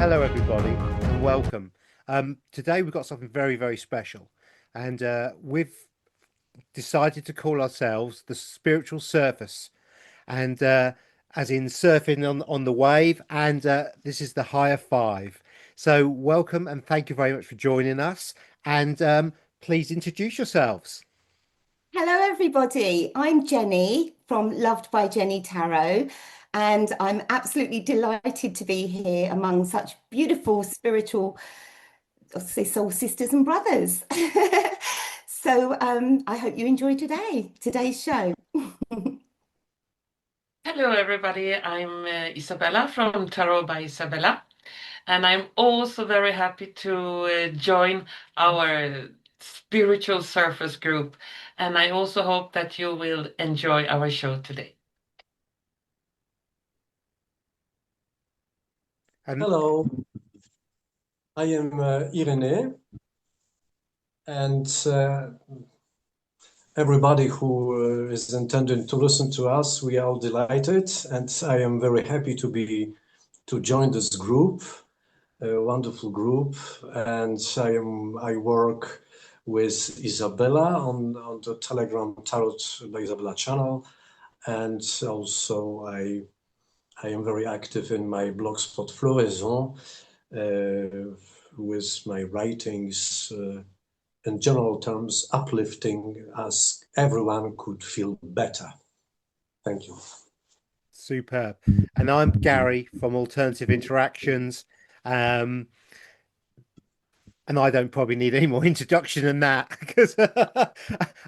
Hello, everybody, and welcome. Today we've got something very, very special, and we've decided to call ourselves the Spiritual Surface, and as in surfing on the wave, and this is the higher five. So, welcome and thank you very much for joining us. And please introduce yourselves. Hello, everybody. I'm Jenny from Loved by Jenny Tarot, and I'm absolutely delighted to be here among such beautiful spiritual, I'll say soul sisters and brothers. I hope you enjoy today's show. Hello, everybody. I'm Isabella from Tarot by Izabela, and I'm also very happy to join our spiritual surface group. And I also hope that you will enjoy our show today. Hello, I am Irènèè, and everybody who is intending to listen to us, we are all delighted, and I am very happy to join this group, a wonderful group, and I work with Isabella on the Telegram Tarot by Izabela channel, and also I am very active in my blogspot Floraison with my writings, in general terms, uplifting as everyone could feel better. Thank you. Superb. And I'm Gary from Alternative Interactions. And I don't probably need any more introduction than that because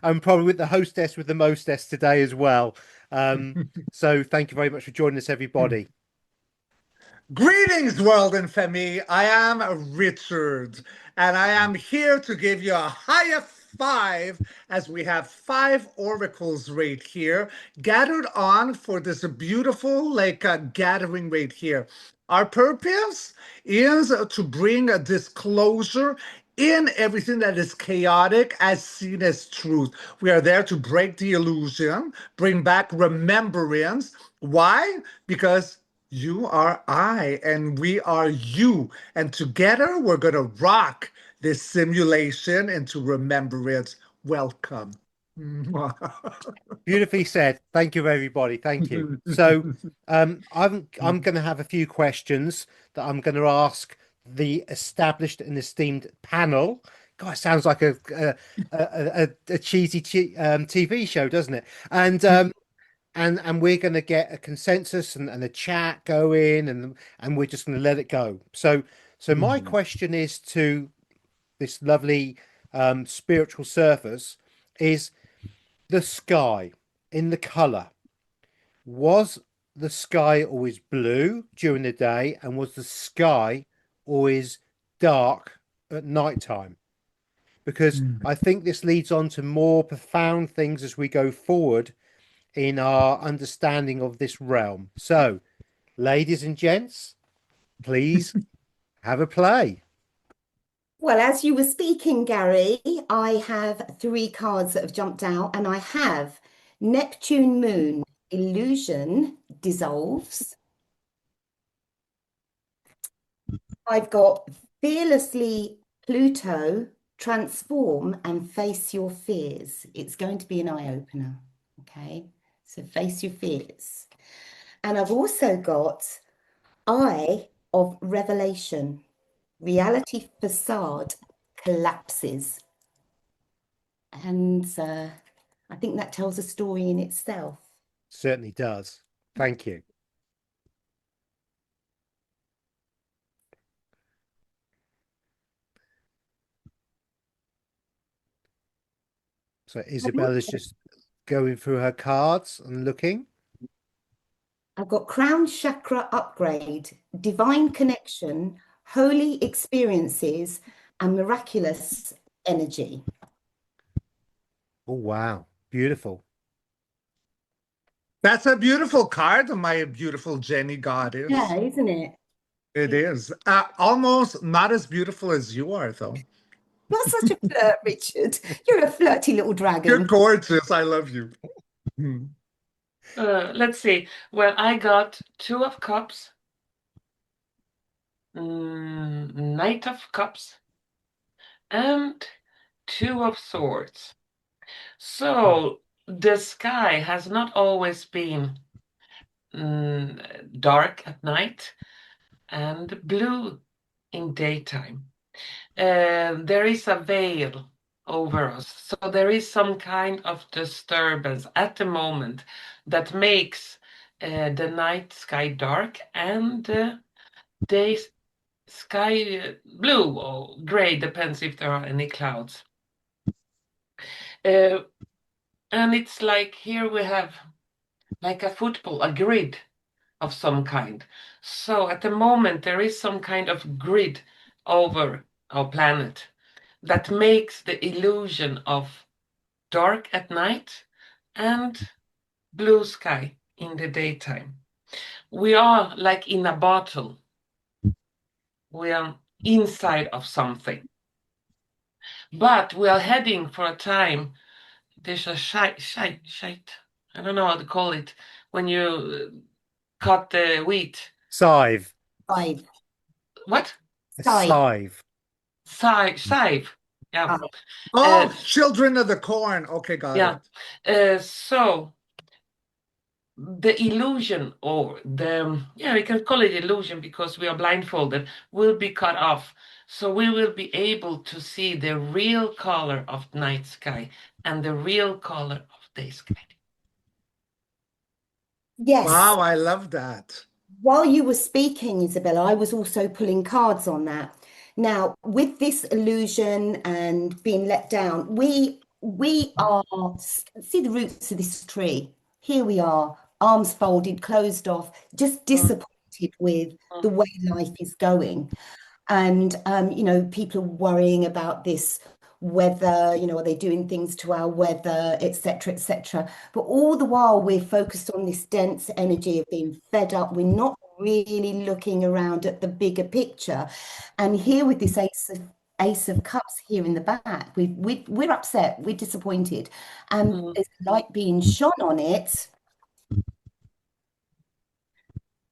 I'm probably with the hostess with the mostess today as well. So thank you very much for joining us, everybody. Greetings, world and family. I am Richard, and I am here to give you a higher five as we have five oracles right here gathered on for this beautiful gathering right here. Our purpose is to bring a disclosure in everything that is chaotic as seen as truth. We are there to break the illusion, bring back remembrance. Why? Because you are I, and we are you. And together, we're going to rock this simulation into remembrance. Welcome. Beautifully said. Thank you, everybody. Thank you. So, I'm going to have a few questions that I'm going to ask the established and esteemed panel. God, it sounds like a cheesy TV show, doesn't it? And we're going to get a consensus and a chat going, and we're just going to let it go. So my question is to this lovely spiritual surface is the sky in the color. Was the sky always blue during the day, and was the sky always dark at night time? Because I think this leads on to more profound things as we go forward in our understanding of this realm. So, ladies and gents, please have a play. Well, as you were speaking, Gary, I have three cards that have jumped out, and I have Neptune Moon, Illusion Dissolves. I've got Fearlessly Pluto, Transform and Face Your Fears. It's going to be an eye-opener, okay? So face your fears. And I've also got Eye of Revelation. Reality facade collapses. And I think that tells a story in itself. Certainly does. Thank you. So Isabella's just going through her cards and looking. I've got Crown Chakra Upgrade, Divine Connection, Holy Experiences, and Miraculous Energy. Oh, wow. Beautiful. That's a beautiful card, my beautiful Jenny goddess. Yeah, isn't it? It is. Almost not as beautiful as you are, though. You're such a flirt, Richard. You're a flirty little dragon. You're gorgeous. I love you. Let's see. Well, I got Two of Cups, Knight of Cups and Two of Swords. So the sky has not always been dark at night and blue in daytime. There is a veil over us. So there is some kind of disturbance at the moment that makes the night sky dark and day sky blue or gray, depends if there are any clouds. And it's like here we have like a football, a grid of some kind. So at the moment there is some kind of grid over our planet that makes the illusion of dark at night and blue sky in the daytime. We are like in a bottle. We are inside of something. But we are heading for a time. There's a shite. I don't know how to call it. When you cut the wheat. Scythe. Scythe. What? A Scythe. Scythe. Yeah. Oh, children of the corn. Okay, got it. So the illusion, or we can call it illusion because we are blindfolded, will be cut off. So we will be able to see the real color of night sky and the real color of day sky. Yes. Wow, I love that. While you were speaking, Isabella, I was also pulling cards on that. Now, with this illusion and being let down, we are, see the roots of this tree. Here we are, arms folded, closed off, just disappointed with the way life is going. And, people are worrying about this weather, are they doing things to our weather, etc., etc. But all the while we're focused on this dense energy of being fed up. We're not really looking around at the bigger picture. And here with this Ace of Cups here in the back, we're upset, we're disappointed, and there's light being shone on it.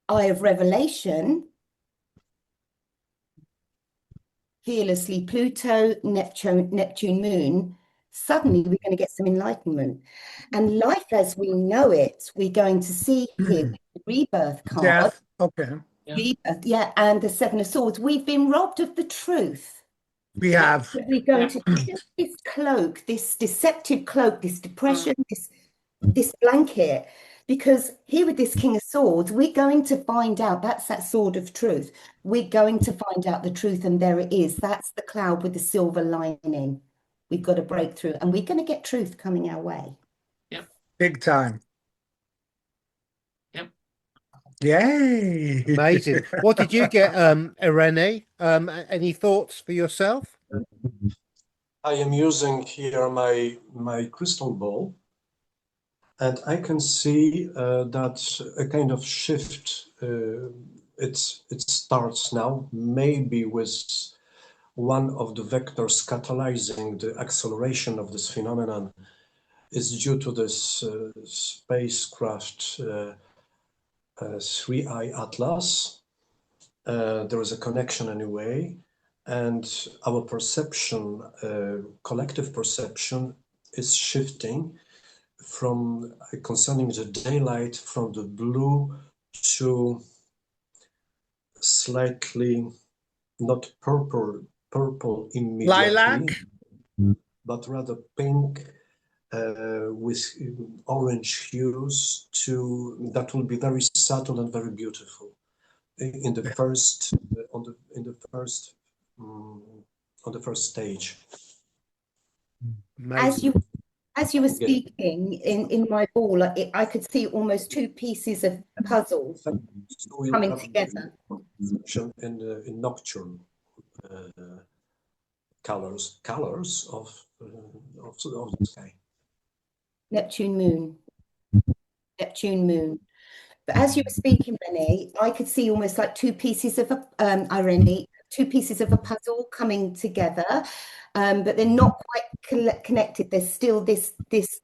Eye of Revelation, fearlessly Pluto, Neptune, Moon. Suddenly we're going to get some enlightenment. And life as we know it, we're going to see here the rebirth card. Death. Okay. Rebirth, and the Seven of Swords. We've been robbed of the truth. We have. So we're going to kill this cloak, this deceptive cloak, this depression, this blanket. Because here with this King of Swords, we're going to find out, that's that sword of truth. We're going to find out the truth, and there it is. That's the cloud with the silver lining. We've got to break through, and we're going to get truth coming our way. Yep. Big time. Yep. Yay. Amazing. What did you get, Irènèè? Any thoughts for yourself? I am using here my crystal ball. And I can see that a kind of shift, it starts now, maybe with one of the vectors catalyzing the acceleration of this phenomenon is due to this spacecraft 3i Atlas. There is a connection anyway, and our perception, collective perception, is shifting from concerning the daylight from the blue to slightly not purple immediately, Lilac, but rather pink with orange hues that will be very subtle and very beautiful in the first on the first stage. Amazing. As you were speaking, in my ball, I could see almost two pieces of puzzle coming together. In nocturne colors of the sky. Neptune, Moon. But as you were speaking, Irènèè, I could see almost like two pieces of a puzzle coming together, but they're not quite connected. There's still this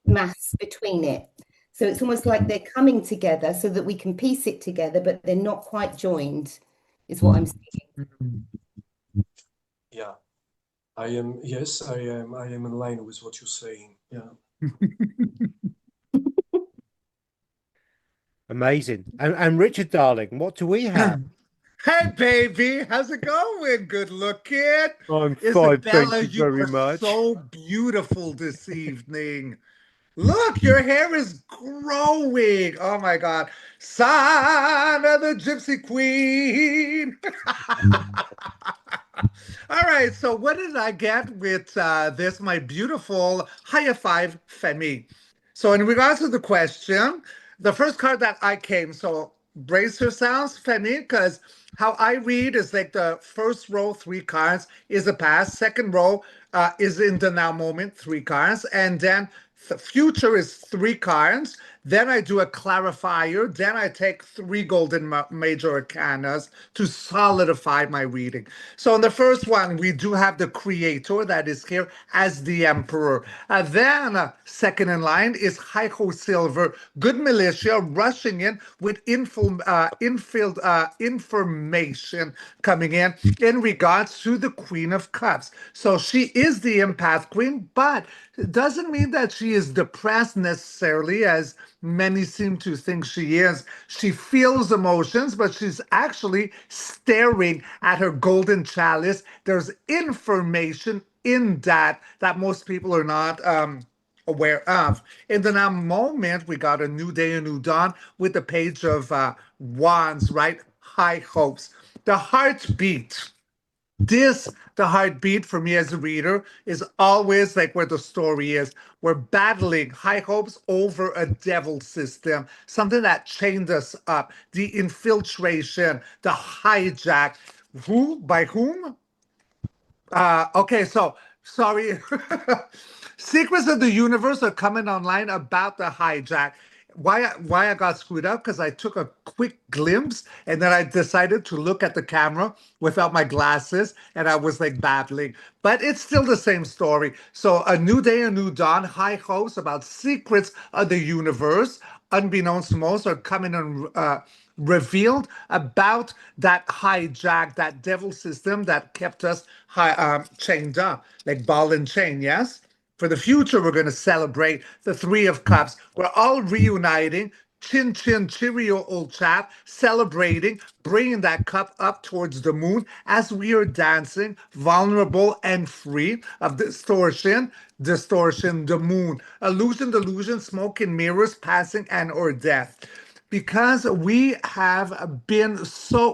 mass between it. So it's almost like they're coming together so that we can piece it together, but they're not quite joined. is what I'm seeing. Yeah, I am. Yes, I am. I am in line with what you're saying. Yeah. Amazing. And Richard, darling, what do we have? Hey, baby, how's it going? Good looking. I'm fine, thank Isabella, you you very are much. so beautiful this evening. Look, your hair is growing. Oh my God. Son of the Gypsy Queen. All right, so what did I get with this, my beautiful higher five Femi? So in regards to the question, the first card that I came, so brace yourselves, Femi, because how I read is like the first row, three cards is a past, second row is in the now moment, three cards, and then the future is three cards. Then I do a clarifier. Then I take three golden major arcanas to solidify my reading. So in the first one, we do have the creator that is here as the emperor. Then second in line is Hyho Silver, good militia rushing in with information coming in regards to the Queen of Cups. So she is the empath queen, but it doesn't mean that she is depressed necessarily, as many seem to think she is. She feels emotions, but she's actually staring at her golden chalice. There's information in that most people are not aware of. In the now moment, we got a new day, a new dawn with the page of wands, right? High hopes. The heartbeat. The heartbeat for me as a reader is always like where the story is. We're battling high hopes over a devil system, something that chained us up, the infiltration, the hijack. Who? By whom? Okay, so sorry. Secrets of the Universe are coming online about the hijack. Why I got screwed up? Because I took a quick glimpse and then I decided to look at the camera without my glasses and I was like babbling. But it's still the same story. So a new day, a new dawn, high hopes about secrets of the universe, unbeknownst to most, are coming and revealed about that hijack, that devil system that kept us chained up, like ball and chain, yes? For the future, we're going to celebrate the Three of Cups. We're all reuniting. Chin chin, cheerio, old chap, celebrating, bringing that cup up towards the moon as we are dancing, vulnerable and free of distortion, the moon, illusion, delusion, smoke and mirrors, passing and or death. Because we have been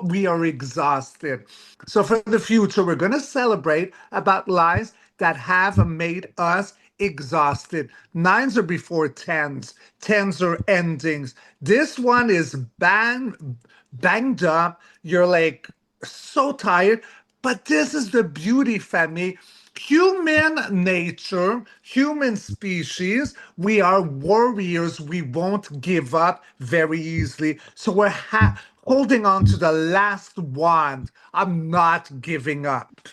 we are exhausted. So for the future, we're going to celebrate about lies that have made us exhausted. Nines are before tens. Tens are endings. This one is banged up. You're like so tired. But this is the beauty, Femi. Human nature, human species, we are warriors. We won't give up very easily. So we're holding on to the last wand. I'm not giving up.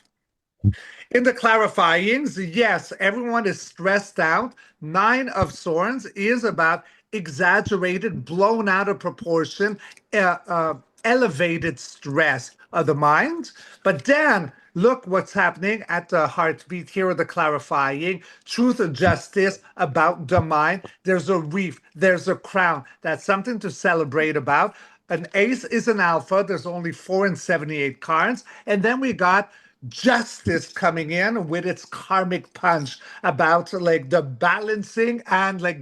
In the clarifyings, yes, everyone is stressed out. Nine of Swords is about exaggerated, blown out of proportion, elevated stress of the mind. But then look what's happening at the heartbeat. Here are the clarifying truth and justice about the mind. There's a reef, there's a crown. That's something to celebrate about. An ace is an alpha. There's only 4 and 78 cards. And then we got justice coming in with its karmic punch about like the balancing and like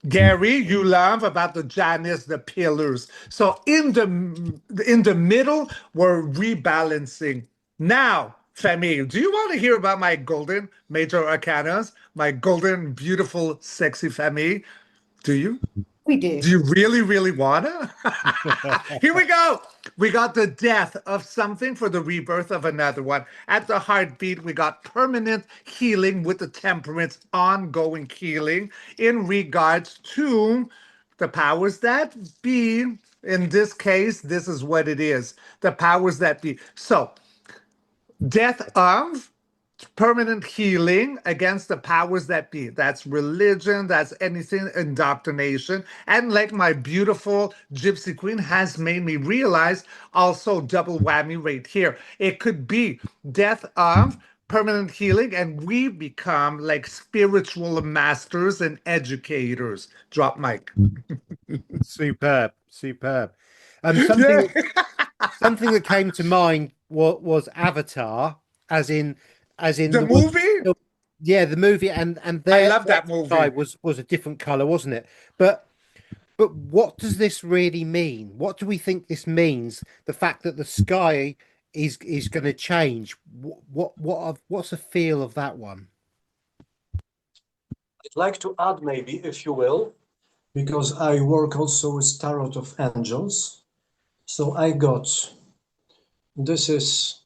Gary, you love about the Janus, the pillars. So in the middle, we're rebalancing. Now, Femi, do you want to hear about my golden major arcanas? My golden, beautiful, sexy Femi? Do you? We do. Do you really, really wanna? Here we go. We got the death of something for the rebirth of another one. At the heartbeat, we got permanent healing with the temperance, ongoing healing in regards to the powers that be. In this case, this is what it is. The powers that be. So, death of permanent healing against the powers that be. That's religion, that's anything, indoctrination. And like my beautiful gypsy queen has made me realize, also double whammy right here. It could be death of permanent healing, and we become like spiritual masters and educators. Drop mic. Superb, superb. Yeah. Something that came to mind was Avatar, as in The the one, movie? yeah, the movie, and I their love that sky movie. was a different color, wasn't it? But what does this really mean? What do we think this means? The fact that the sky is going to change. What's the feel of that one? I'd like to add, maybe, if you will, because I work also with Tarot of Angels. So I got, this is,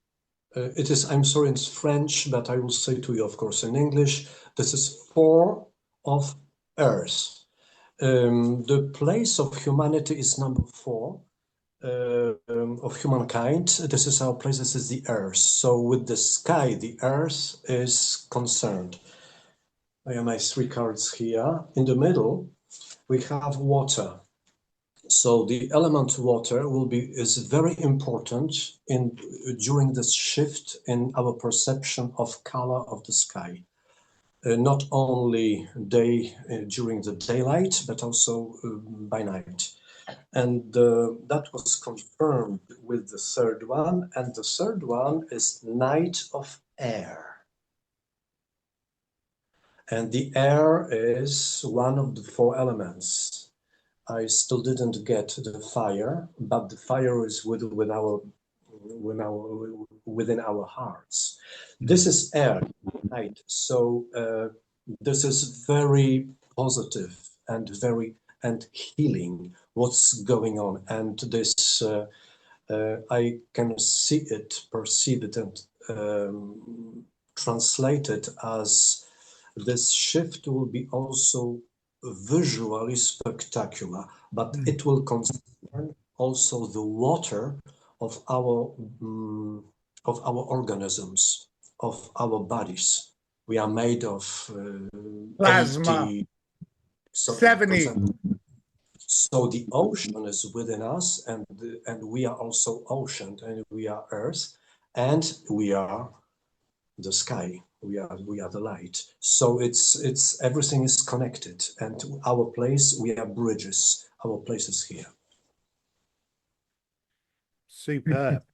it is, I'm sorry, it's French, but I will say to you, of course, in English. This is Four of Earth. The place of humanity is number 4 of humankind. This is our place, this is the Earth. So with the sky, the Earth is concerned. I have my 3 cards here. In the middle, we have water. So the element water is very important during this shift in our perception of color of the sky. Not only during the daylight, but also by night. And that was confirmed with the third one. And the third one is night of air. And the air is one of the 4 elements. I still didn't get the fire, but the fire is within our hearts. This is air, night. So this is very positive and healing. What's going on, and this I can see it, perceive it, and translate it as this shift will be also visually spectacular, but it will concern also the water of our organisms, of our bodies. We are made of Plasma. 80, 70. So the ocean is within us, and we are also ocean, and we are earth, and we are the sky. We are the light. So it's everything is connected, and our place, we are bridges. Our place is here. Superb.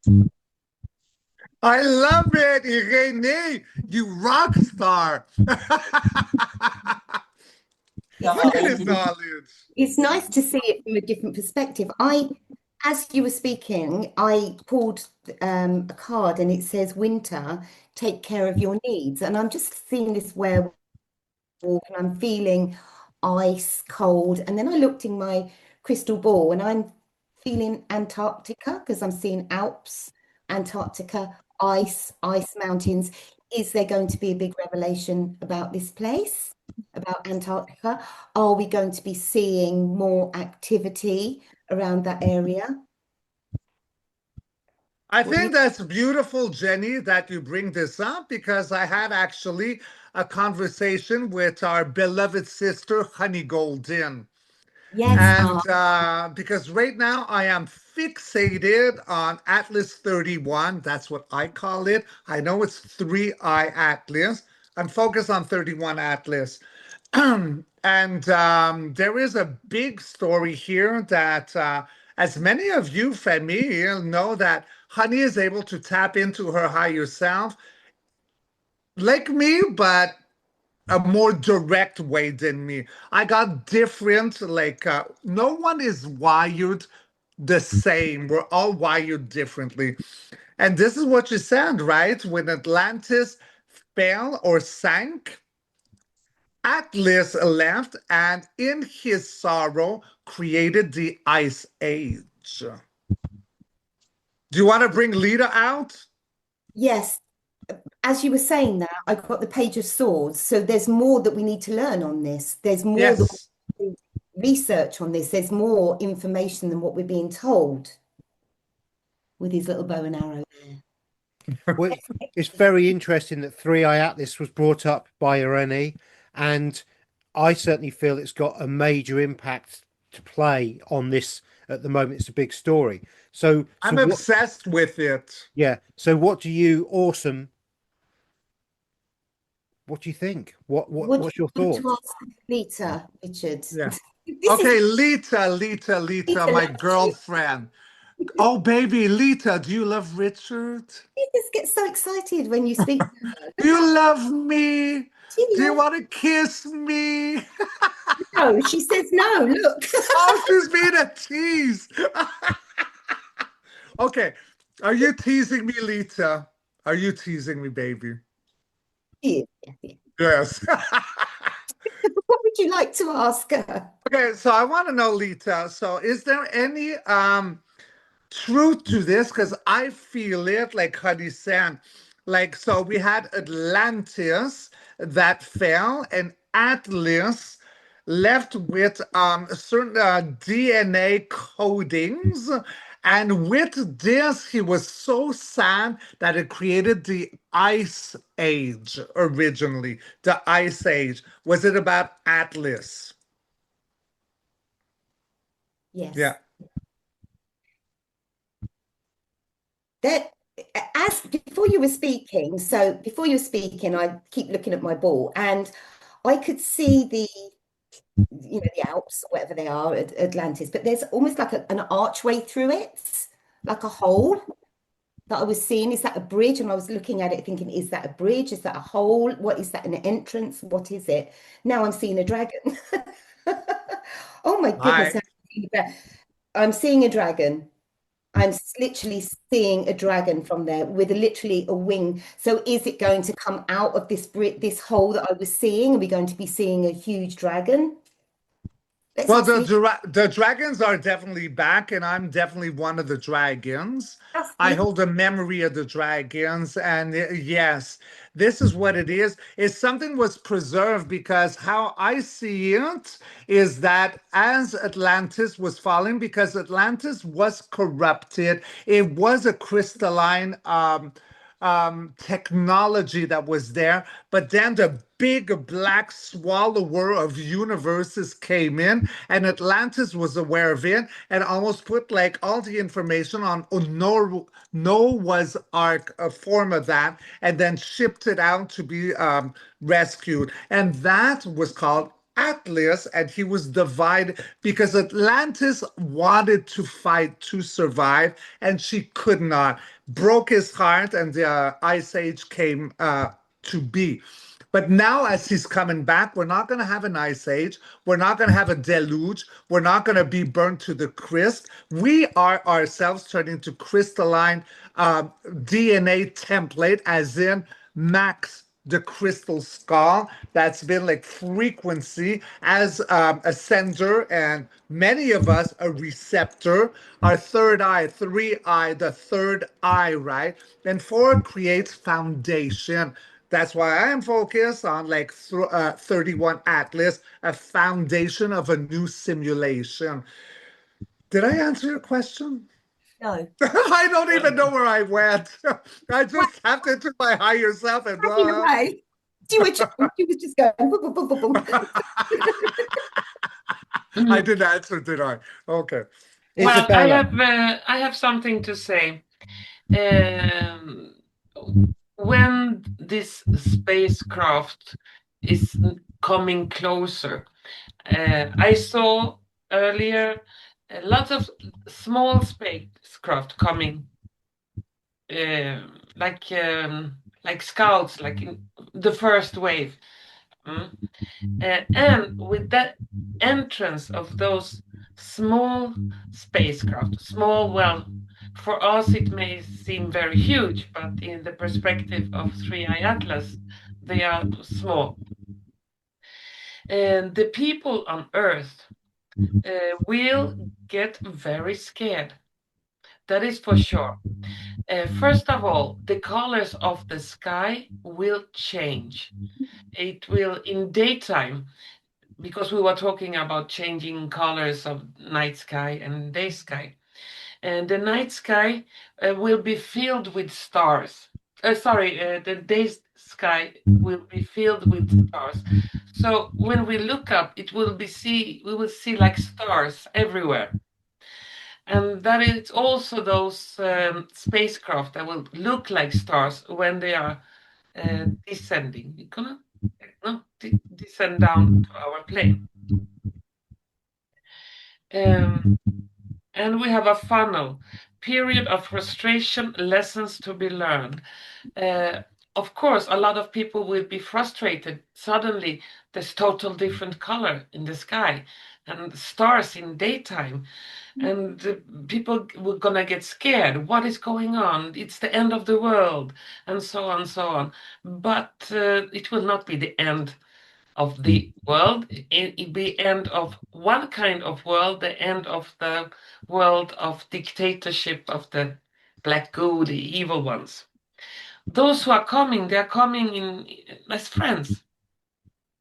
I love it, Irènèè. You rock star. Look at his knowledge. It's nice to see it from a different perspective. As you were speaking, I pulled a card and it says, winter, take care of your needs. And I'm just seeing this werewolf and I'm feeling ice, cold. And then I looked in my crystal ball and I'm feeling Antarctica because I'm seeing Alps, Antarctica, ice mountains. Is there going to be a big revelation about this place, about Antarctica? Are we going to be seeing more activity around that area? I think that's beautiful, Jenny, that you bring this up, because I had actually a conversation with our beloved sister, Honey Golden. Yes. And because right now I am fixated on Atlas 31. That's what I call it. I know it's 3i Atlas. I'm focused on 31 Atlas. And there is a big story here that, as many of you, Femi, know that Honey is able to tap into her higher self like me, but a more direct way than me. I got different, like, no one is wired the same. We're all wired differently. And this is what you said, right? When Atlantis fell or sank, Atlas left and in his sorrow created the Ice Age. Do you want to bring Lita out? Yes. As you were saying that, I got the Page of Swords. So there's more that we need to learn on this. There's more that Yes. we need to research on this. There's more information than what we're being told with his little bow and arrow there. Well, it's very interesting that 3i Atlas was brought up by Irènèè, and I certainly feel it's got a major impact to play on this at the moment. It's a big story. So I'm what? obsessed with it. Yeah. So what do you, Awesome? What do you think? What do What's your you want to thoughts? ask Lita, Richard? Yeah. This Okay, is Lita, Lita, my let's see. girlfriend. Oh, baby, Lita, do you love Richard? She just gets so excited when you speak to her. Do you love me? She Do you loves, want to kiss me? no, she says no, look. Oh, she's being a tease. Okay, are you teasing me, Lita? Are you teasing me, baby? She is, yeah, yeah. Yes. What would you like to ask her? Okay, so I want to know, Lita, so is there any truth to this? Because I feel it like Huddy said. Like, so we had Atlantis that fell, and Atlas left with certain DNA codings. And with this, he was so sad that it created the Ice Age originally. The Ice Age. Was it about Atlas? Yes. Yeah. That as before you were speaking, I keep looking at my ball and I could see the Alps, whatever they are, Atlantis, but there's almost like an archway through it, like a hole that I was seeing. Is that a bridge? And I was looking at it thinking, is that a bridge? Is that a hole? What is that, an entrance? What is it? Now I'm seeing a dragon. Oh my goodness. Hi. I'm seeing a dragon. I'm literally seeing a dragon from there with literally a wing. So is it going to come out of this hole that I was seeing? Are we going to be seeing a huge dragon? Let's Well, ask Lisa. the dragons are definitely back, and I'm definitely one of the dragons. Ask I Lisa. hold a memory of the dragons, and yes, this is what it is. Is something was preserved because how I see it is that as Atlantis was falling, because Atlantis was corrupted, it was a crystalline technology that was there, but then the big black swallower of universes came in, and Atlantis was aware of it and almost put like all the information on Noah's Ark, a form of that, and then shipped it out to be rescued. And that was called Atlas, and he was divided because Atlantis wanted to fight to survive, and she could not. Broke his heart, and the Ice Age came to be. But now, as he's coming back, we're not going to have an ice age. We're not going to have a deluge. We're not going to be burnt to the crisp. We are ourselves turning to crystalline DNA template, as in Max, the crystal skull. That's been like frequency as a sender, and many of us a receptor. Our third eye, 3i, the third eye, right? And 4 creates foundation. That's why I am focused on like 31 Atlas, a foundation of a new simulation. Did I answer your question? No. I don't even know where I went. I just tapped into my higher self and Cracking away. She was just going. Boom, boom, boom, boom, boom. I didn't answer, did I? Okay. Well, Izabela. I have something to say. When this spacecraft is coming closer, I saw earlier a lot of small spacecraft coming, like scouts, like in the first wave. And with that entrance of those small spacecraft, small, well, for us it may seem very huge, but in the perspective of 3i Atlas, they are small. And the people on Earth will get very scared. That is for sure. First of all, the colors of the sky will change. It will, in daytime, because we were talking about changing colors of night sky and day sky. And the night sky will be filled with stars. the day sky will be filled with stars. So when we look up, we will see like stars everywhere. And that is also those spacecraft that will look like stars when they are descending. You cannot descend down to our plane. And we have a funnel, period of frustration, lessons to be learned. Of course, a lot of people will be frustrated. Suddenly, there's total different color in the sky and stars in daytime. And people were gonna get scared. What is going on? It's the end of the world, and so on, so on. But it will not be the end of the world. It be end of one kind of world, the end of the world of dictatorship of the black goo, the evil ones. Those who are coming, they are coming in as friends.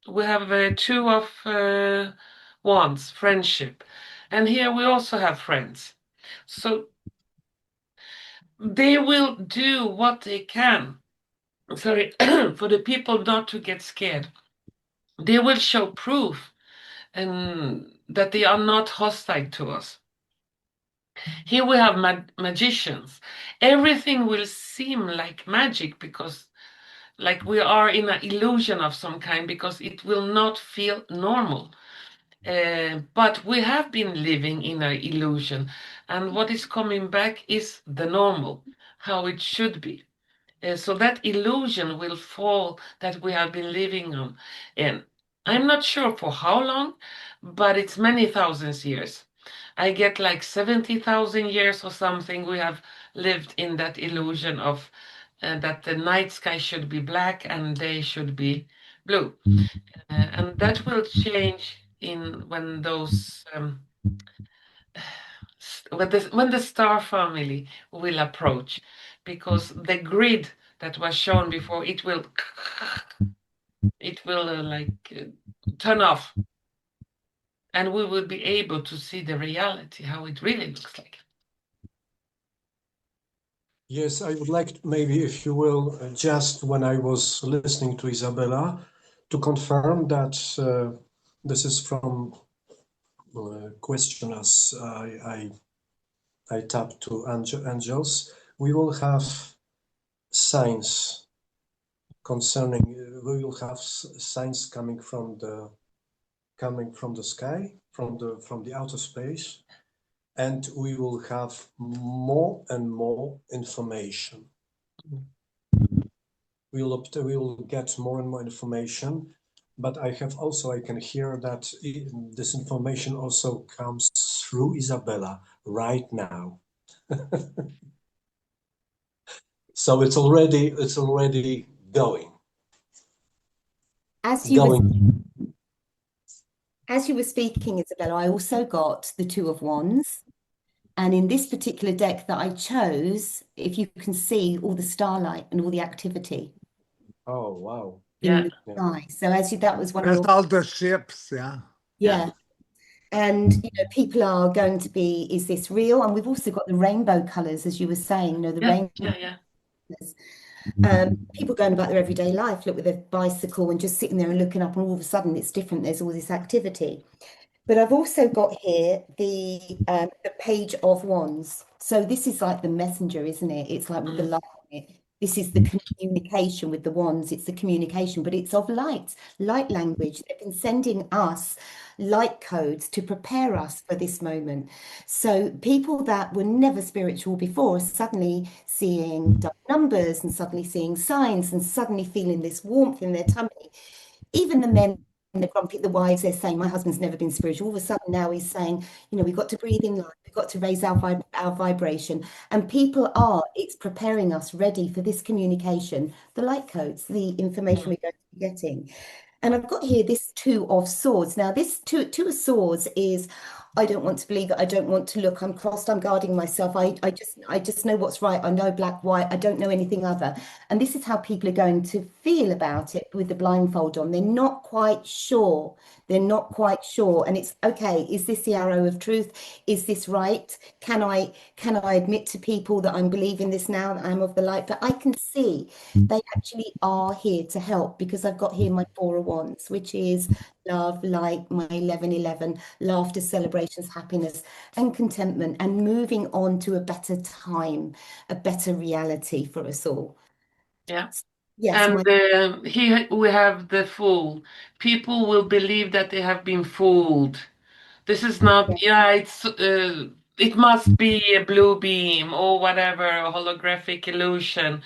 We have two of wands, friendship, and here we also have friends. So they will do what they can. Sorry, for the people not to get scared. They will show proof and that they are not hostile to us. Here we have magicians. Everything will seem like magic because like we are in an illusion of some kind because it will not feel normal. But we have been living in an illusion, and what is coming back is the normal, how it should be. So that illusion will fall that we have been living on. And I'm not sure for how long, but it's many thousands years. I get like 70,000 years or something. We have lived in that illusion of that the night sky should be black and day should be blue. And that will change in when those when the star family will approach, because the grid that was shown before, it will turn off, and we will be able to see the reality, how it really looks like. Yes, I would like to, maybe, if you will, just when I was listening to Izabela, to confirm that this is from questioners I tapped to angels. We will have signs concerning. We will have signs coming from the sky, from the outer space, and we will have more and more information. We will get more and more information, but I can hear that this information also comes through Izabela right now. So it's already going. As you were speaking, Isabella, I also got the Two of Wands. And in this particular deck that I chose, if you can see all the starlight and all the activity. Oh, wow. In the sky. So that was one of There's all the ships, yeah. Yeah. And people are going to be, is this real? And we've also got the rainbow colors, as you were saying, the rainbow colors. People going about their everyday life, look with their bicycle and just sitting there and looking up, and all of a sudden it's different. There's all this activity. But I've also got here the Page of Wands. So this is like the messenger, isn't it? It's like with the light on it. This is the communication with the wands. It's the communication, but it's of light language. They've been sending us light codes to prepare us for this moment. So people that were never spiritual before are suddenly seeing numbers and suddenly seeing signs and suddenly feeling this warmth in their tummy. Even the men, the grumpy, the wives, they're saying, my husband's never been spiritual. All of a sudden now he's saying, we've got to breathe in light, we've got to raise our vibration. And it's preparing us ready for this communication, the light codes, the information we're going to be getting. And I've got here this Two of Swords. Now this two of Swords is, I don't want to believe it, I don't want to look, I'm crossed, I'm guarding myself, I just know what's right, I know black, white, I don't know anything other. And this is how people are going to feel about it with the blindfold on. They're not quite sure They're not quite sure. And it's okay, is this the arrow of truth? Is this right? Can I admit to people that I'm believing this now, that I'm of the light? But I can see they actually are here to help, because I've got here my Four of Wands, which is love, light, my 1111, laughter, celebrations, happiness, and contentment, and moving on to a better time, a better reality for us all. Yeah. Yes, And here we have the fool. People will believe that they have been fooled. This is not, yeah, it must be a blue beam or whatever, a holographic illusion.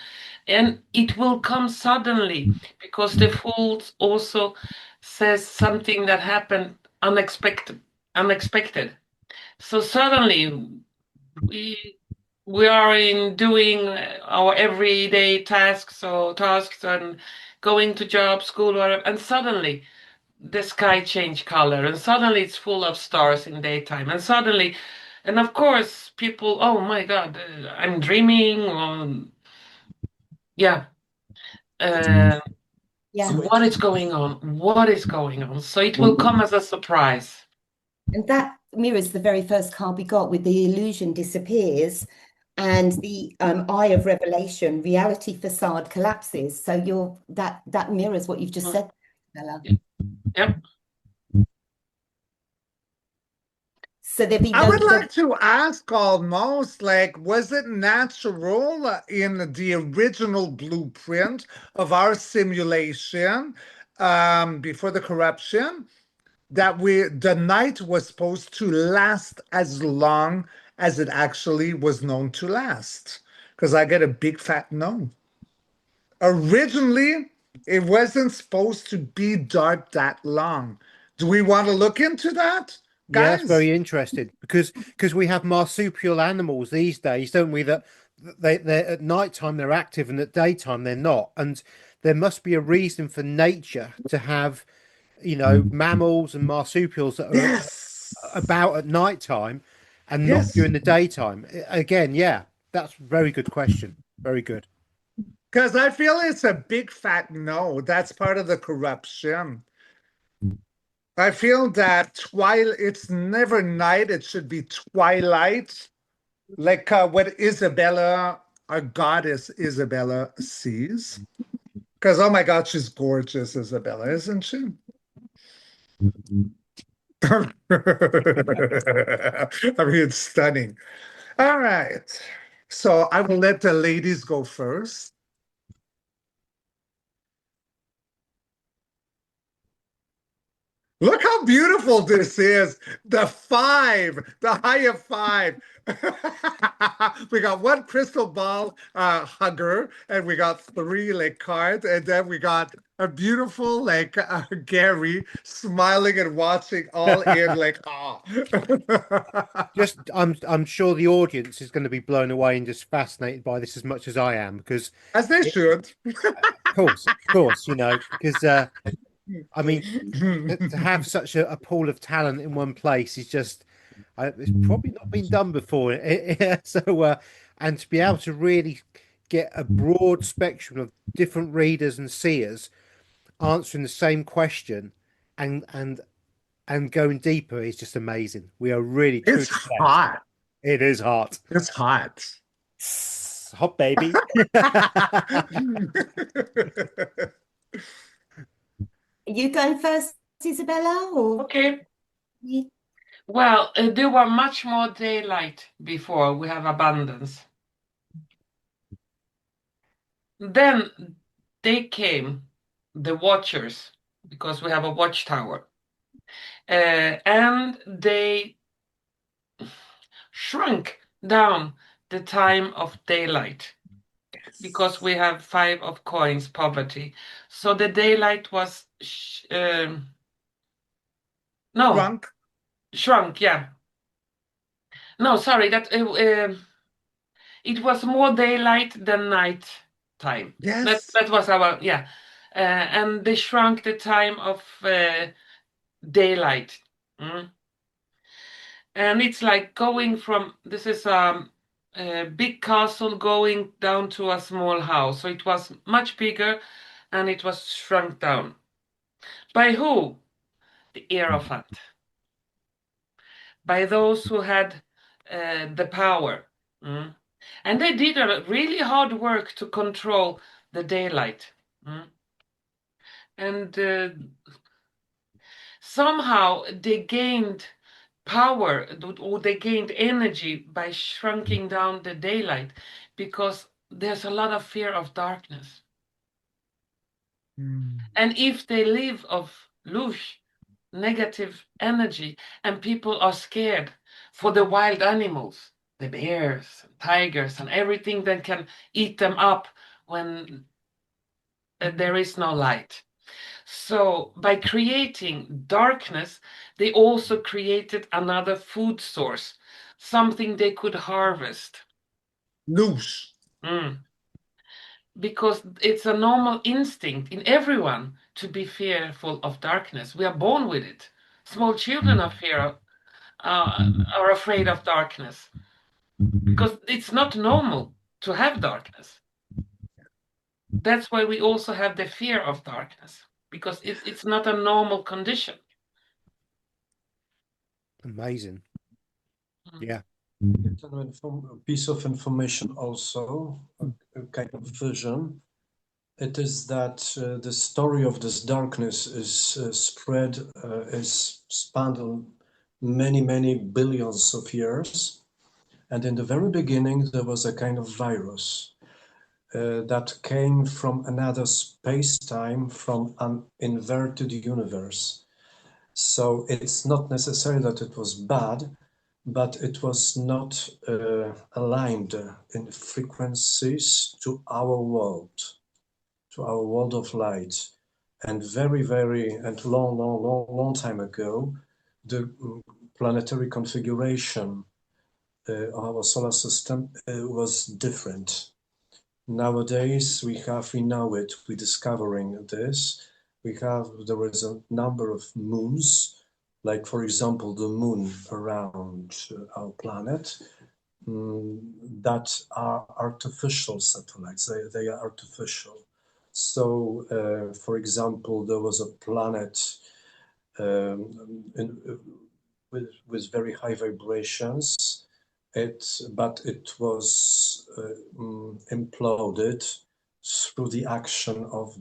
And it will come suddenly, because the fool also says something that happened unexpected. So suddenly we we are in doing our everyday tasks and going to job, school, whatever, and suddenly the sky changed color, and suddenly it's full of stars in daytime, and suddenly, and of course, people, oh my God, I'm dreaming. Yeah. yeah. What is going on? What is going on? So it will come as a surprise. And that mirrors the very first card we got, with the illusion disappears and the eye of revelation, reality facade collapses. So that mirrors what you've just said, Bella. Yep. So there be I no would like to ask almost, like, was it natural in the original blueprint of our simulation, before the corruption, that the night was supposed to last as long as it actually was known to last? Because I get a big fat no. Originally, it wasn't supposed to be dark that long. Do we want to look into that, Yeah, it's guys? very interesting, because we have marsupial animals these days, don't we? That they're at night time they're active and at daytime they're not. And there must be a reason for nature to have, mammals and marsupials that are Yes. about at night time and not Yes. during the daytime. Again, yeah, that's a very good question. Very good. Because I feel it's a big fat no. That's part of the corruption. I feel that it's never night, it should be twilight. Like what Isabella, our goddess Isabella, sees. Because, oh my God, she's gorgeous, Isabella, isn't she? I mean, it's stunning. All right. So I will let the ladies go first. Look how beautiful this is. The high of five. We got one crystal ball hugger, and we got three like cards, and then we got a beautiful like Gary smiling and watching all in like ah. I'm sure the audience is going to be blown away and just fascinated by this as much as I am, because As they should. of course, because I mean, to have such a pool of talent in one place is just, it's probably not been done before. So, and to be able to really get a broad spectrum of different readers and seers answering the same question and going deeper is just amazing. We are really truly It's blessed. hot. It is hot. It's hot. Hot baby. You going first, Isabella, or Okay. me? Well, there were much more daylight before. We have abundance. Then they came, the watchers, because we have a watchtower, and they shrunk down the time of daylight, because we have 5 of coins, poverty. So the daylight was no, Drunk. shrunk, yeah. No, sorry, that it was more daylight than night time. Yes. That was our, yeah. And they shrunk the time of daylight. Mm. And it's like going from, this is a big castle going down to a small house. So it was much bigger and it was shrunk down. By who? the Hierophant, by those who had the power. And they did a really hard work to control the daylight. And somehow they gained power, or they gained energy by shrinking down the daylight, because there's a lot of fear of darkness. And if they live of lush, negative energy, and people are scared for the wild animals, the bears, tigers, and everything that can eat them up when there is no light. So by creating darkness, they also created another food source, something they could harvest. Loose. Because it's a normal instinct in everyone to be fearful of darkness. We are born with it. Small children are afraid of darkness because it's not normal to have darkness. That's why we also have the fear of darkness, because it's not a normal condition. Amazing. Yeah. A piece of information also, a kind of vision. It is that the story of this darkness is is spanned on many, many billions of years. And in the very beginning, there was a kind of virus that came from another space-time, from an inverted universe. So it's not necessary that it was bad, but it was not aligned in frequencies to our world of light. And and long time ago, the planetary configuration of our solar system was different. Nowadays, we're discovering this. There is a number of moons, like, for example, the moon around our planet, that are artificial satellites. They are artificial. So, for example, there was a planet with very high vibrations, but it was imploded through the action of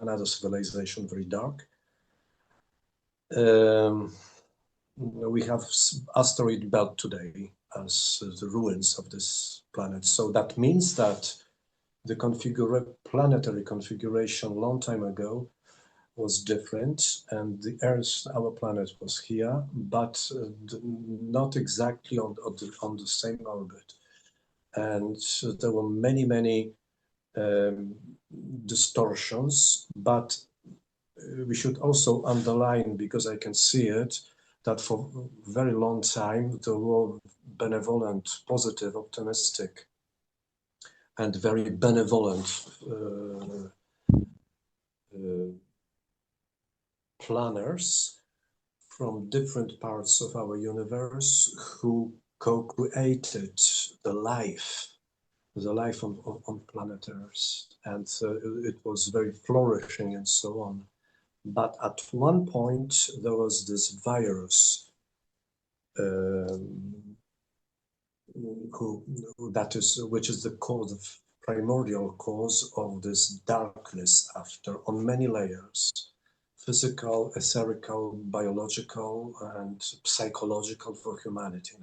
another civilization, very dark. We have asteroid belt today as the ruins of this planet. So that means that the planetary configuration a long time ago was different, and the Earth, our planet, was here, but not exactly on the same orbit. And there were many distortions, but we should also underline, because I can see it, that for a very long time there were benevolent, positive, optimistic, and very benevolent planners from different parts of our universe who co-created the life on planet Earth, and it was very flourishing and so on. But at one point there was this virus which is the primordial cause of this darkness on many layers: physical, etherical, biological, and psychological for humanity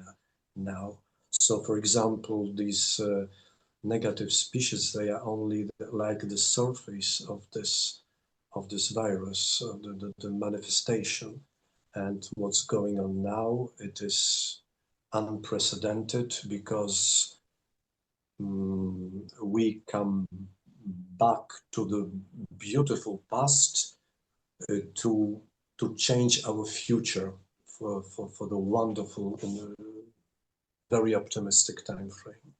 now. So, for example, these negative species, they are only like the surface of this virus, the manifestation. And what's going on now, it is unprecedented, because we come back to the beautiful past to change our future for the wonderful and very optimistic time frame.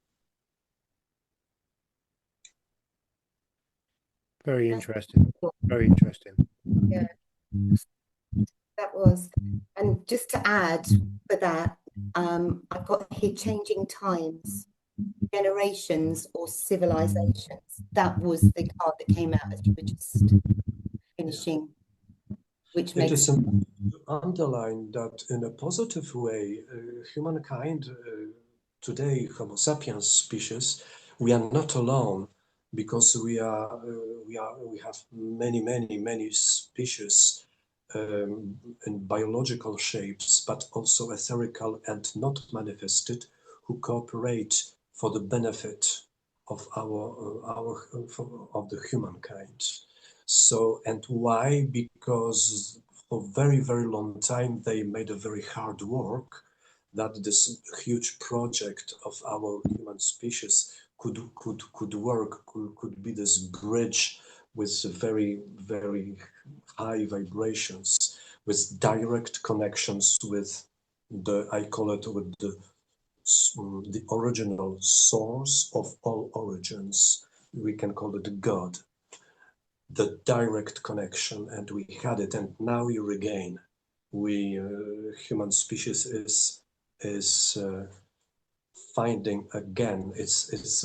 Very interesting. Very interesting. Yeah, that was. And just to add for that, I've got here changing times, generations, or civilizations. That was the card that came out as you were just finishing, which It makes is important to underline that in a positive way, humankind today, Homo sapiens species, we are not alone because we have many species in biological shapes, but also etherical and not manifested, who cooperate for the benefit of of the humankind. So, and why? Because for very long time they made a very hard work that this huge project of our human species could work, could be this bridge with very high vibrations, with direct connections with I call it with the original source of all origins. We can call it God, the direct connection, and we had it, and now we regain. We human species is finding again. It's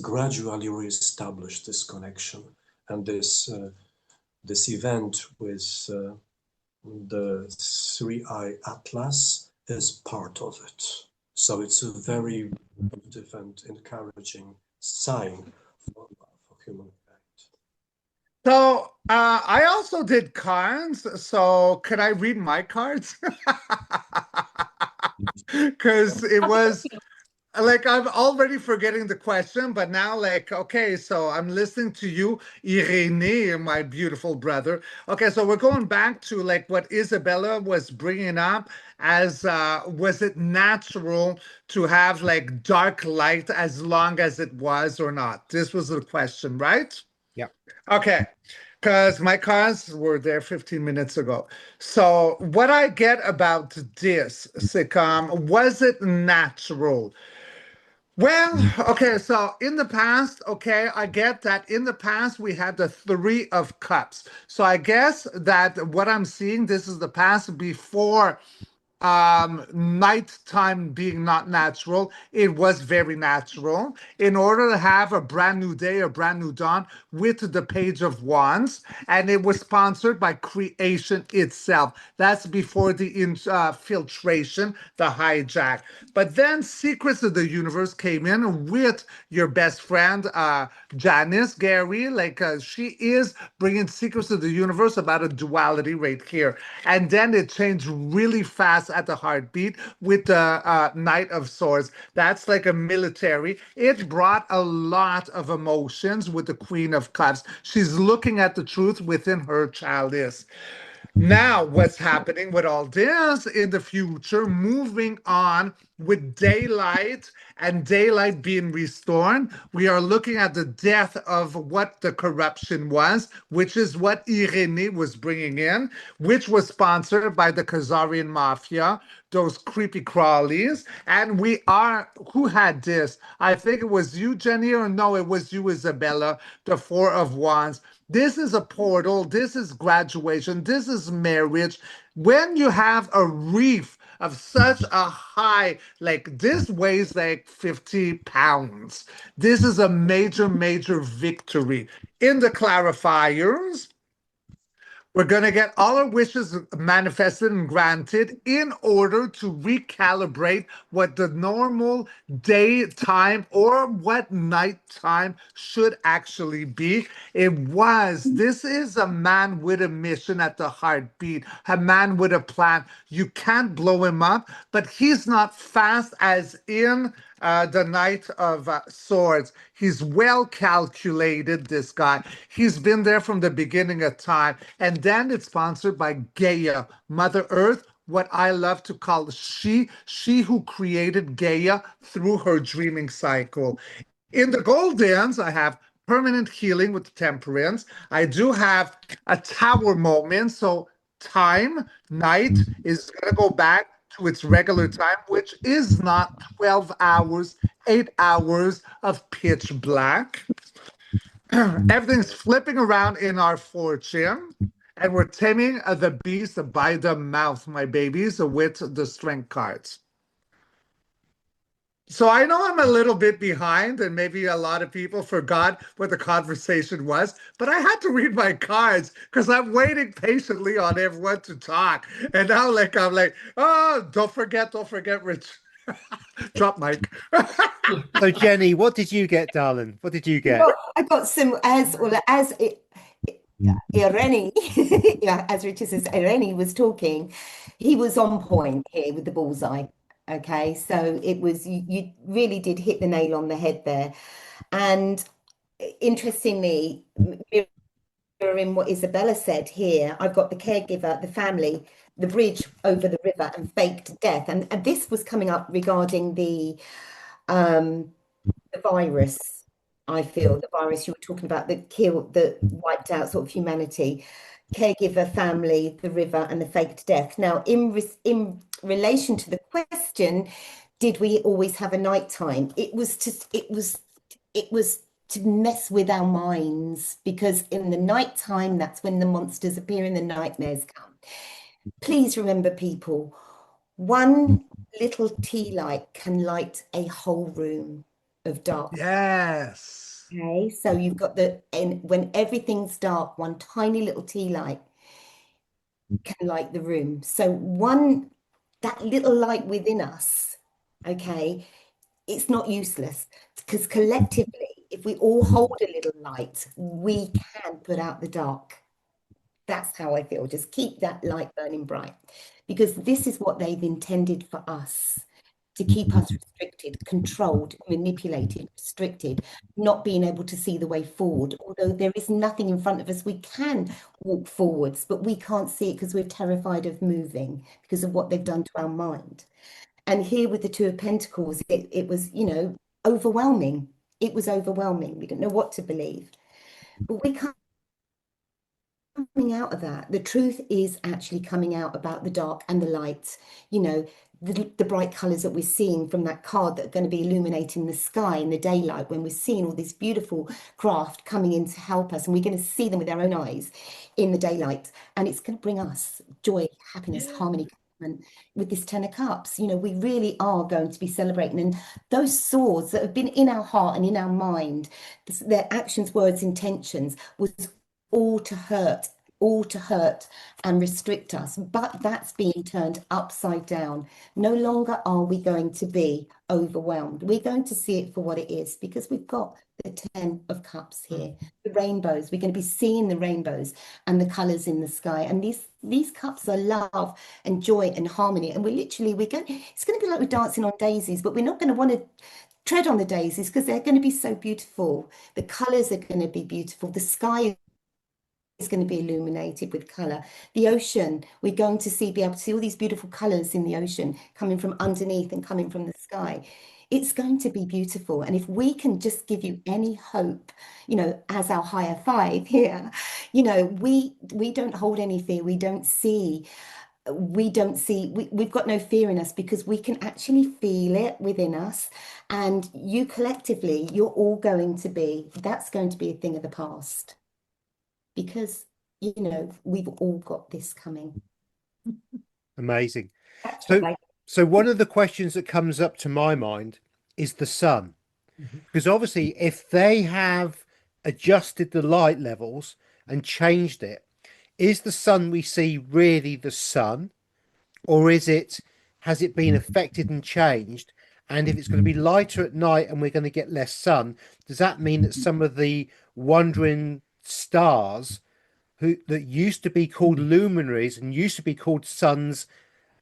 gradually reestablished, this connection, and this event with the 3-eye Atlas is part of it. So it's a very positive and encouraging sign for humankind. So I also did cards. So could I read my cards? Because it was like I'm already forgetting the question, but now like, okay, so I'm listening to you, Irènèè, my beautiful brother. Okay, so we're going back to like what Isabella was bringing up as was it natural to have like dark light as long as it was or not? This was the question, right? Yeah. Okay, because my cards were there 15 minutes ago. So what I get about this, Sikam, was it natural? Well, okay, so in the past, okay, I get that in the past we had the 3 of Cups. So I guess that what I'm seeing, this is the past before nighttime being not natural. It was very natural in order to have a brand new day, a brand new dawn with the Page of Wands, and it was sponsored by creation itself. That's before the infiltration, the hijack. But then Secrets of the Universe came in with your best friend Janice Gary. Like she is bringing Secrets of the Universe about a duality right here, and then it changed really fast at the heartbeat with the Knight of Swords. That's like a military. It brought a lot of emotions with the Queen of Cups. She's looking at the truth within her chalice. Now, what's happening with all this in the future, moving on with daylight and daylight being restored, we are looking at the death of what the corruption was, which is what Irènèè was bringing in, which was sponsored by the Khazarian Mafia, those creepy crawlies. And who had this? I think it was you, Jenny, or no, it was you, Isabella, the 4 of Wands. This is a portal. This is graduation. This is marriage. When you have a reef of such a high, like this weighs like 50 pounds. This is a major victory. In the clarifiers, we're going to get all our wishes manifested and granted in order to recalibrate what the normal daytime or what nighttime should actually be. This is a man with a mission at the heartbeat, a man with a plan. You can't blow him up, but he's not fast as in the Knight of Swords. He's well calculated, this guy. He's been there from the beginning of time. And then it's sponsored by Gaia, Mother Earth, what I love to call she who created Gaia through her dreaming cycle. In the Goldens, I have permanent healing with the Temperance. I do have a tower moment. So time, night, is going to go back to its regular time, which is not 12 hours, 8 hours of pitch black. Everything's flipping around in our fortune, and we're taming the beast by the mouth, my babies, with the strength cards. So I know I'm a little bit behind, and maybe a lot of people forgot what the conversation was, but I had to read my cards because I'm waiting patiently on everyone to talk. And now, like, I'm like, oh, don't forget, Rich. Drop mic. So Jenny, what did you get, darling? What did you get? I got some Irene, yeah, as Richard says, Irene was talking. He was on point here with the bullseye. Okay, so it was you really did hit the nail on the head there. And interestingly, mirroring what Isabella said here, I've got the caregiver, the family, the bridge over the river, and faked death. And this was coming up regarding the virus. I feel the virus you were talking about that wiped out sort of humanity, caregiver, family, the river, and the faked death. Now, in relation to the question, did we always have a nighttime? It was to mess with our minds, because in the nighttime, that's when the monsters appear and the nightmares come. Please remember, people, one little tea light can light a whole room of dark. Yes. Okay, so you've got and when everything's dark, one tiny little tea light can light the room. So that little light within us, okay, it's not useless, because collectively, if we all hold a little light, we can put out the dark. That's how I feel. Just keep that light burning bright, because this is what they've intended for us, to keep us restricted, controlled, manipulated, restricted, not being able to see the way forward. Although there is nothing in front of us, we can walk forwards, but we can't see it because we're terrified of moving because of what they've done to our mind. And here with the Two of Pentacles, it was, overwhelming. It was overwhelming. We didn't know what to believe. But we can't coming out of that. The truth is actually coming out about the dark and the light, the bright colors that we're seeing from that card that are going to be illuminating the sky in the daylight, when we're seeing all this beautiful craft coming in to help us, and we're going to see them with our own eyes in the daylight, and it's going to bring us joy, happiness, harmony, with this Ten of Cups. We really are going to be celebrating, and those swords that have been in our heart and in our mind, their actions, words, intentions, was all to hurt and restrict us. But that's being turned upside down. No longer are we going to be overwhelmed. We're going to see it for what it is, because we've got the Ten of Cups here, the rainbows. We're going to be seeing the rainbows and the colors in the sky. And these cups are love and joy and harmony. And it's going to be like we're dancing on daisies, but we're not going to want to tread on the daisies, because they're going to be so beautiful. The colors are going to be beautiful. The sky is going to be illuminated with color. The ocean, we're going to be able to see all these beautiful colors in the ocean coming from underneath and coming from the sky. It's going to be beautiful. And if we can just give you any hope, as our higher five here, we don't hold any fear. We've got no fear in us, because we can actually feel it within us. And you collectively, that's going to be a thing of the past, because we've all got this coming. Amazing. That's So, what I- so one of the questions that comes up to my mind is the sun, because obviously, if they have adjusted the light levels and changed it, is the sun we see really the sun, or has it been affected and changed? And if it's going to be lighter at night and we're going to get less sun, does that mean that some of the wandering stars that used to be called luminaries and used to be called suns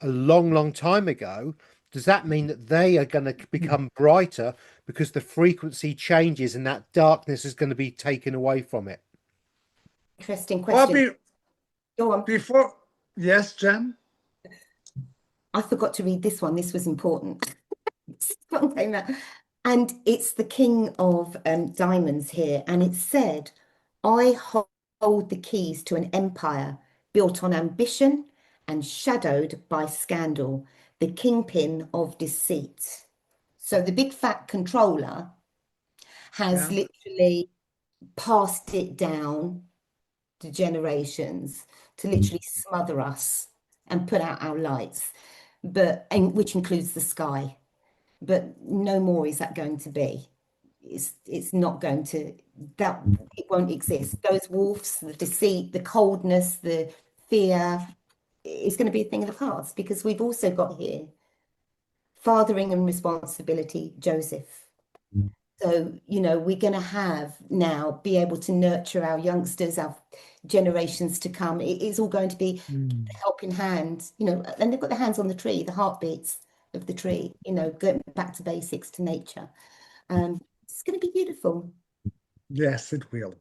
a long, long time ago, does that mean that they are going to become brighter because the frequency changes and that darkness is going to be taken away from it? Interesting Well, question. Go on. before, yes, Jen? I forgot to read this one. This was important. And it's the King of Diamonds here. And it said, I hold the keys to an empire built on ambition and shadowed by scandal, the kingpin of deceit. So the big fat controller has literally passed it down to generations to literally smother us and put out our lights, which includes the sky. but no more is that going to be. It's not going to, that it won't exist. Those wolves, the deceit, the coldness, the fear, is going to be a thing of the past, because we've also got here fathering and responsibility, Joseph. So, you know, we're going to have now be able to nurture our youngsters, our generations to come. It's all going to be a helping hand, you know, and they've got their hands on the tree, the heartbeats of the tree, you know, going back to basics, to nature. It's going to be beautiful. Yes, it will.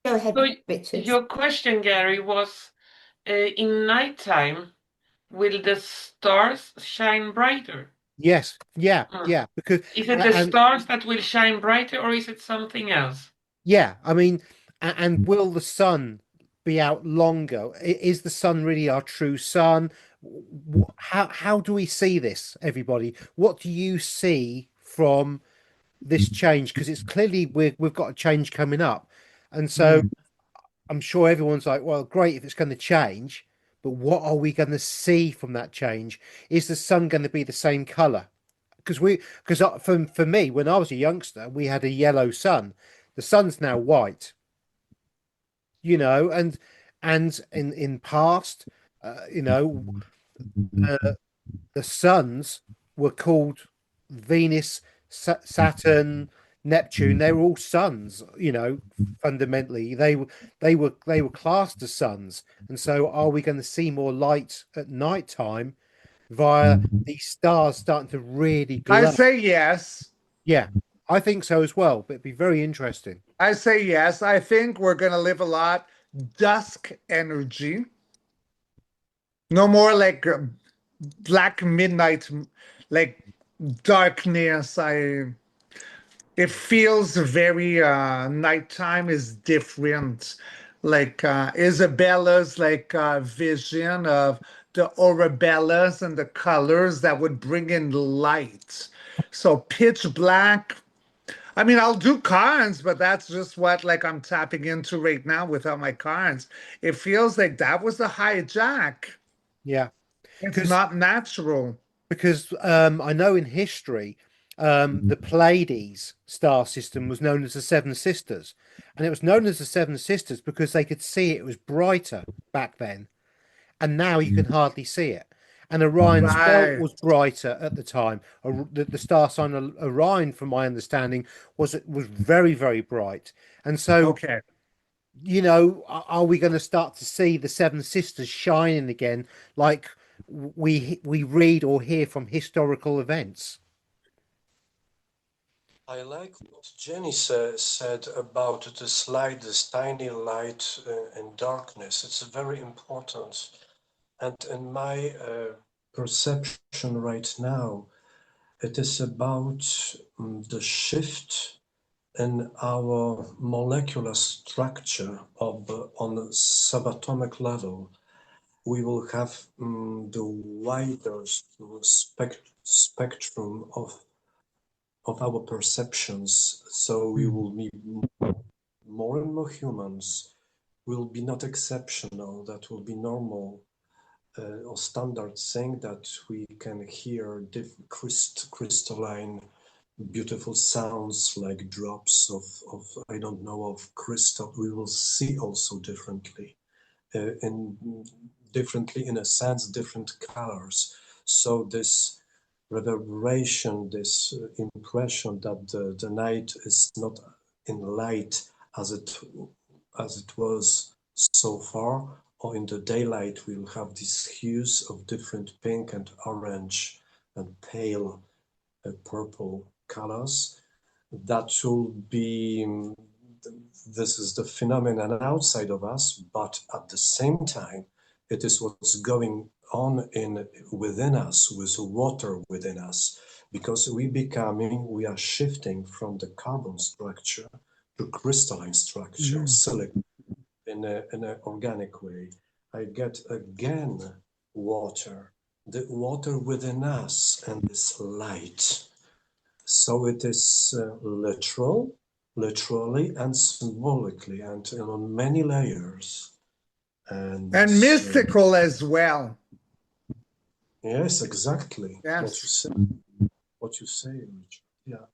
Go ahead, So Richard. your question, Gary, was in nighttime, will the stars shine brighter? Yes, yeah, yeah. Because Is it the and stars that will shine brighter, or is it something else? yeah, I mean, and will the sun be out longer? Is the sun really our true sun? How do we see this, everybody? What do you see from this change? Because it's clearly we've got a change coming up, and so I'm sure everyone's like, well, great if it's going to change, but what are we going to see from that change? Is the sun going to be the same color? Because for me, when I was a youngster, we had a yellow sun. The sun's now white, you know, and in past, you know, the suns were called Venus, Saturn, Neptune. They were all suns, you know. Fundamentally, they were classed as suns. And so, are we going to see more light at night time via these stars starting to really I glow? say yes. Yeah, I think so as well. But it'd be very interesting. I say yes. I think we're going to live a lot dusk energy. No more like black midnight, like darkness. It feels very nighttime is different. Like Isabella's like vision of the Orabellas and the colors that would bring in light. So pitch black. I mean, I'll do cards, but that's just what like I'm tapping into right now without my cards. It feels like that was the hijack. Yeah, It's because not natural. I know in history, the Pleiades star system was known as the Seven Sisters, and it was known as the Seven Sisters because they could see it was brighter back then, and now you can hardly see it. And Orion's belt Right. was brighter at the time. The star sign Orion, from my understanding, was very, very bright. And so, Okay. you know, are we going to start to see the Seven Sisters shining again, like we read or hear from historical events? I like what Jenny said about this light, this tiny light in darkness. It's very important. And in my perception right now, it is about the shift in our molecular structure on a subatomic level. We will have the wider spectrum of our perceptions. So we will be more and more humans will be not exceptional. That will be normal or standard thing that we can hear crystalline, beautiful sounds like drops of I don't know, of crystal. We will see also differently, differently in a sense, different colors. So this reverberation, this impression that the night is not in light as it was so far, or in the daylight we'll have these hues of different pink and orange and pale purple colors. That will be this is the phenomenon outside of us, but at the same time it is what's going on within us, with water within us, because we are shifting from the carbon structure to crystalline structure, silicon, in an organic way. I get again water, the water within us, and this light. So it is literally and symbolically, and on many layers. And mystical as well. yes, exactly. What you Yes. said. what you say, Richard. Yeah.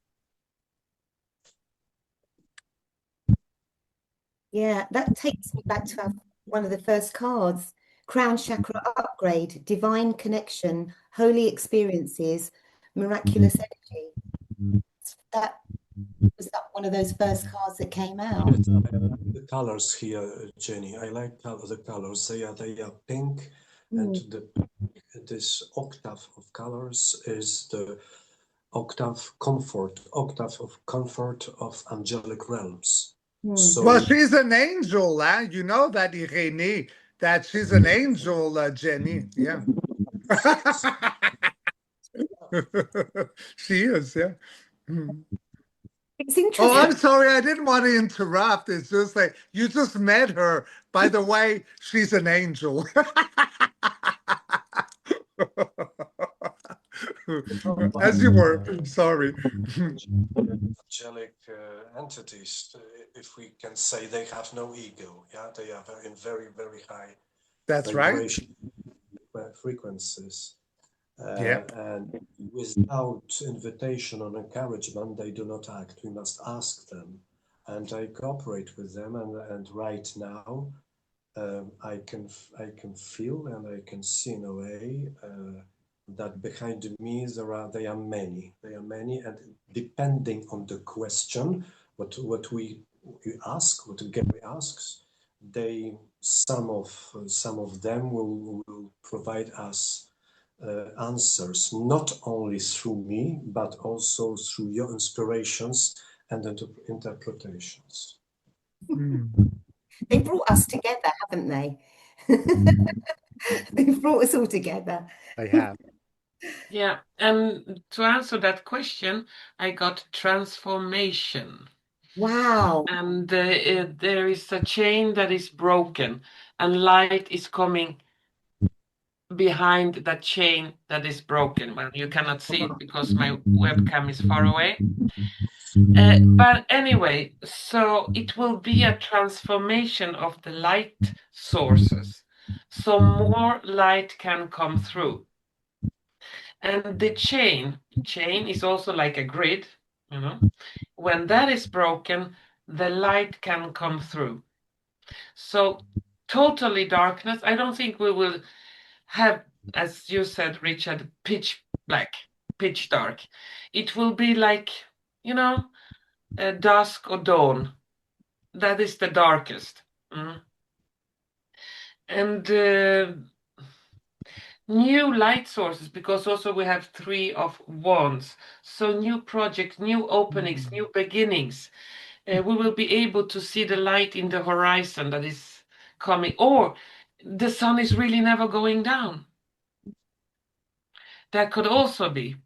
Yeah, that takes me back to one of the first cards. Crown Chakra Upgrade, Divine Connection, Holy Experiences, Miraculous Energy. That was that one of those first cards that came out. Yes, I like the colors here, Jenny. I like the colors. They are pink, and this octave of colors is the octave of comfort of angelic realms. So Well, she's an angel, huh? You know that, Irènèè, that she's an angel, Jenny. Yeah. She is, yeah. It's Oh, interesting. I'm sorry. I didn't want to interrupt. It's just like you just met her. By the way, she's an angel. As you were. Sorry. angelic entities, if we can say, they have no ego. Yeah, they are in very, very high That's right. vibration frequencies. Yep. And without invitation or encouragement, they do not act. We must ask them, and I cooperate with them. And right now, I can feel and I can see in a way that behind me they are many, and depending on the question, what we ask, what Gary asks, some of them will provide us answers, not only through me, but also through your inspirations and interpretations. They brought us together, haven't they? They've brought us all together. They have. Yeah, and to answer that question, I got transformation. Wow. And there is a chain that is broken, and light is coming behind that chain that is broken. Well, you cannot see it because my webcam is far away. But anyway, so it will be a transformation of the light sources, so more light can come through. And the chain is also like a grid, you know. When that is broken, the light can come through. So totally darkness, I don't think we will have, as you said, Richard, pitch black, pitch dark. It will be like, you know, dusk or dawn. That is the darkest. And new light sources, because also we have 3 of wands. So new projects, new openings, new beginnings. We will be able to see the light in the horizon that is coming, or the sun is really never going down. That could also be.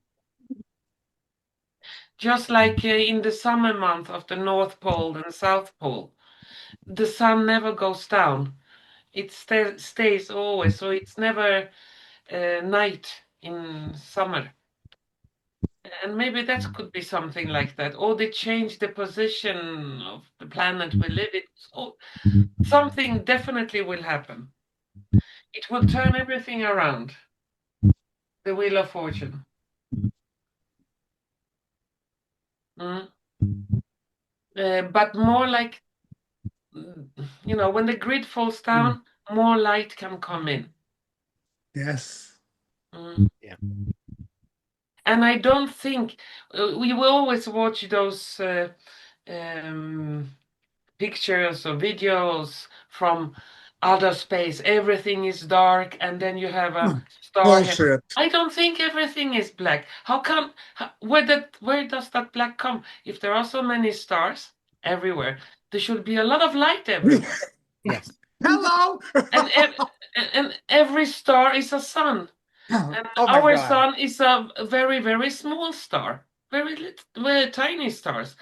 Just like in the summer month of the North Pole and South Pole, the sun never goes down. It stays always, so it's never night in summer. And maybe that could be something like that. Or they change the position of the planet we live in. So something definitely will happen. It will turn everything around. The Wheel of Fortune. But more like, you know, when the grid falls down, more light can come in. Yes. Yeah. And I don't think we will always watch those pictures or videos from outer space. Everything is dark, and then you have a star here. Bullshit. I don't think everything is black. How come? Where does that black come? If there are so many stars everywhere, there should be a lot of light everywhere. Yes. Hello. and every star is a sun. And Oh my our God. sun is a very, very small star, very tiny stars.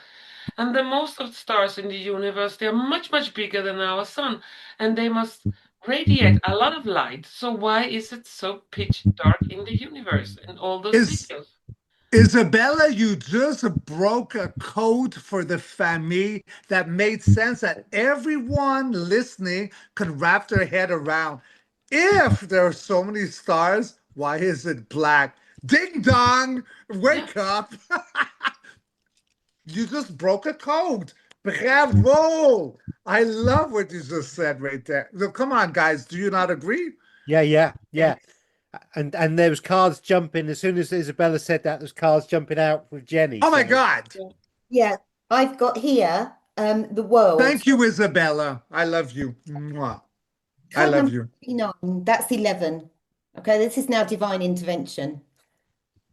And the most of the stars in the universe, they are much, much bigger than our sun, and they must radiate a lot of light. So why is it so pitch dark in the universe in all those videos? Izabela, you just broke a code for the family that made sense that everyone listening could wrap their head around. If there are so many stars, why is it black? Ding dong, wake up. You just broke a code. Bravo. I love what you just said right there. So come on, guys. Do you not agree? Yeah. And there was cars jumping as soon as Isabella said that. There's cars jumping out with Jenny. Oh my so- God. Yeah, I've got here the world. Thank you, Isabella. I love you. Mwah. I Card love number you. 59, that's 11. Okay, this is now divine intervention.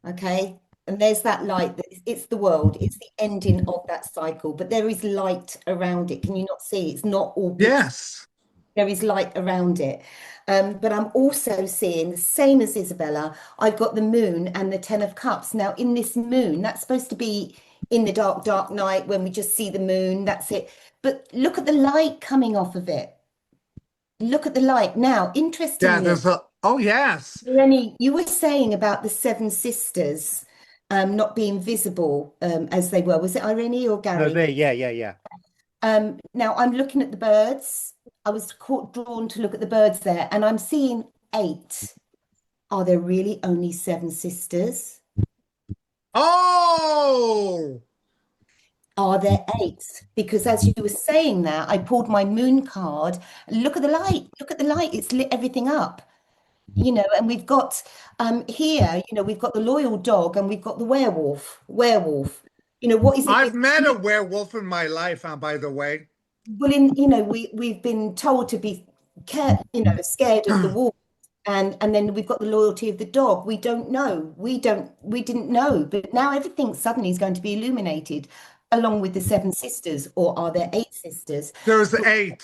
Okay, and there's that light. It's the world. It's the ending of that cycle, but there is light around it. Can you not see? It's not all pitch. Yes. There is light around it. But I'm also seeing the same as Isabella. I've got the moon and the 10 of cups. Now, in this moon, that's supposed to be in the dark, dark night when we just see the moon. That's it. But look at the light coming off of it. Look at the light. Now, Yeah, interestingly, there's a, oh yes. Rennie, you were saying about the seven sisters not being visible as they were. Was it Irene or No, Gary? me. Yeah. Now I'm looking at the birds. I was drawn to look at the birds there, and I'm seeing 8. Are there really only 7 sisters? Oh, Are there 8? Because as you were saying that, I pulled my moon card. Look at the light. Look at the light. It's lit everything up. You know, and we've got here, you know, we've got the loyal dog and we've got the werewolf. You know, what is it? I've met a werewolf in my life, by the way. Well, you know, we've been told to be scared of the wolf. And then we've got the loyalty of the dog. We don't know. We didn't know. But now everything suddenly is going to be illuminated along with the 7 sisters, or are there 8 sisters? There's 8.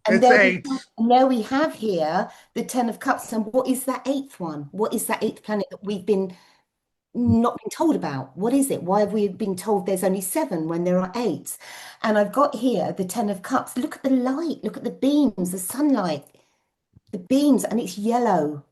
And It's 8. there we have here the 10 of cups. And what is that 8th one? What is that 8th planet that we've not been told about? What is it? Why have we been told there's only 7 when there are 8? And I've got here the 10 of cups. Look at the light. Look at the beams, the sunlight, the beams, and it's yellow.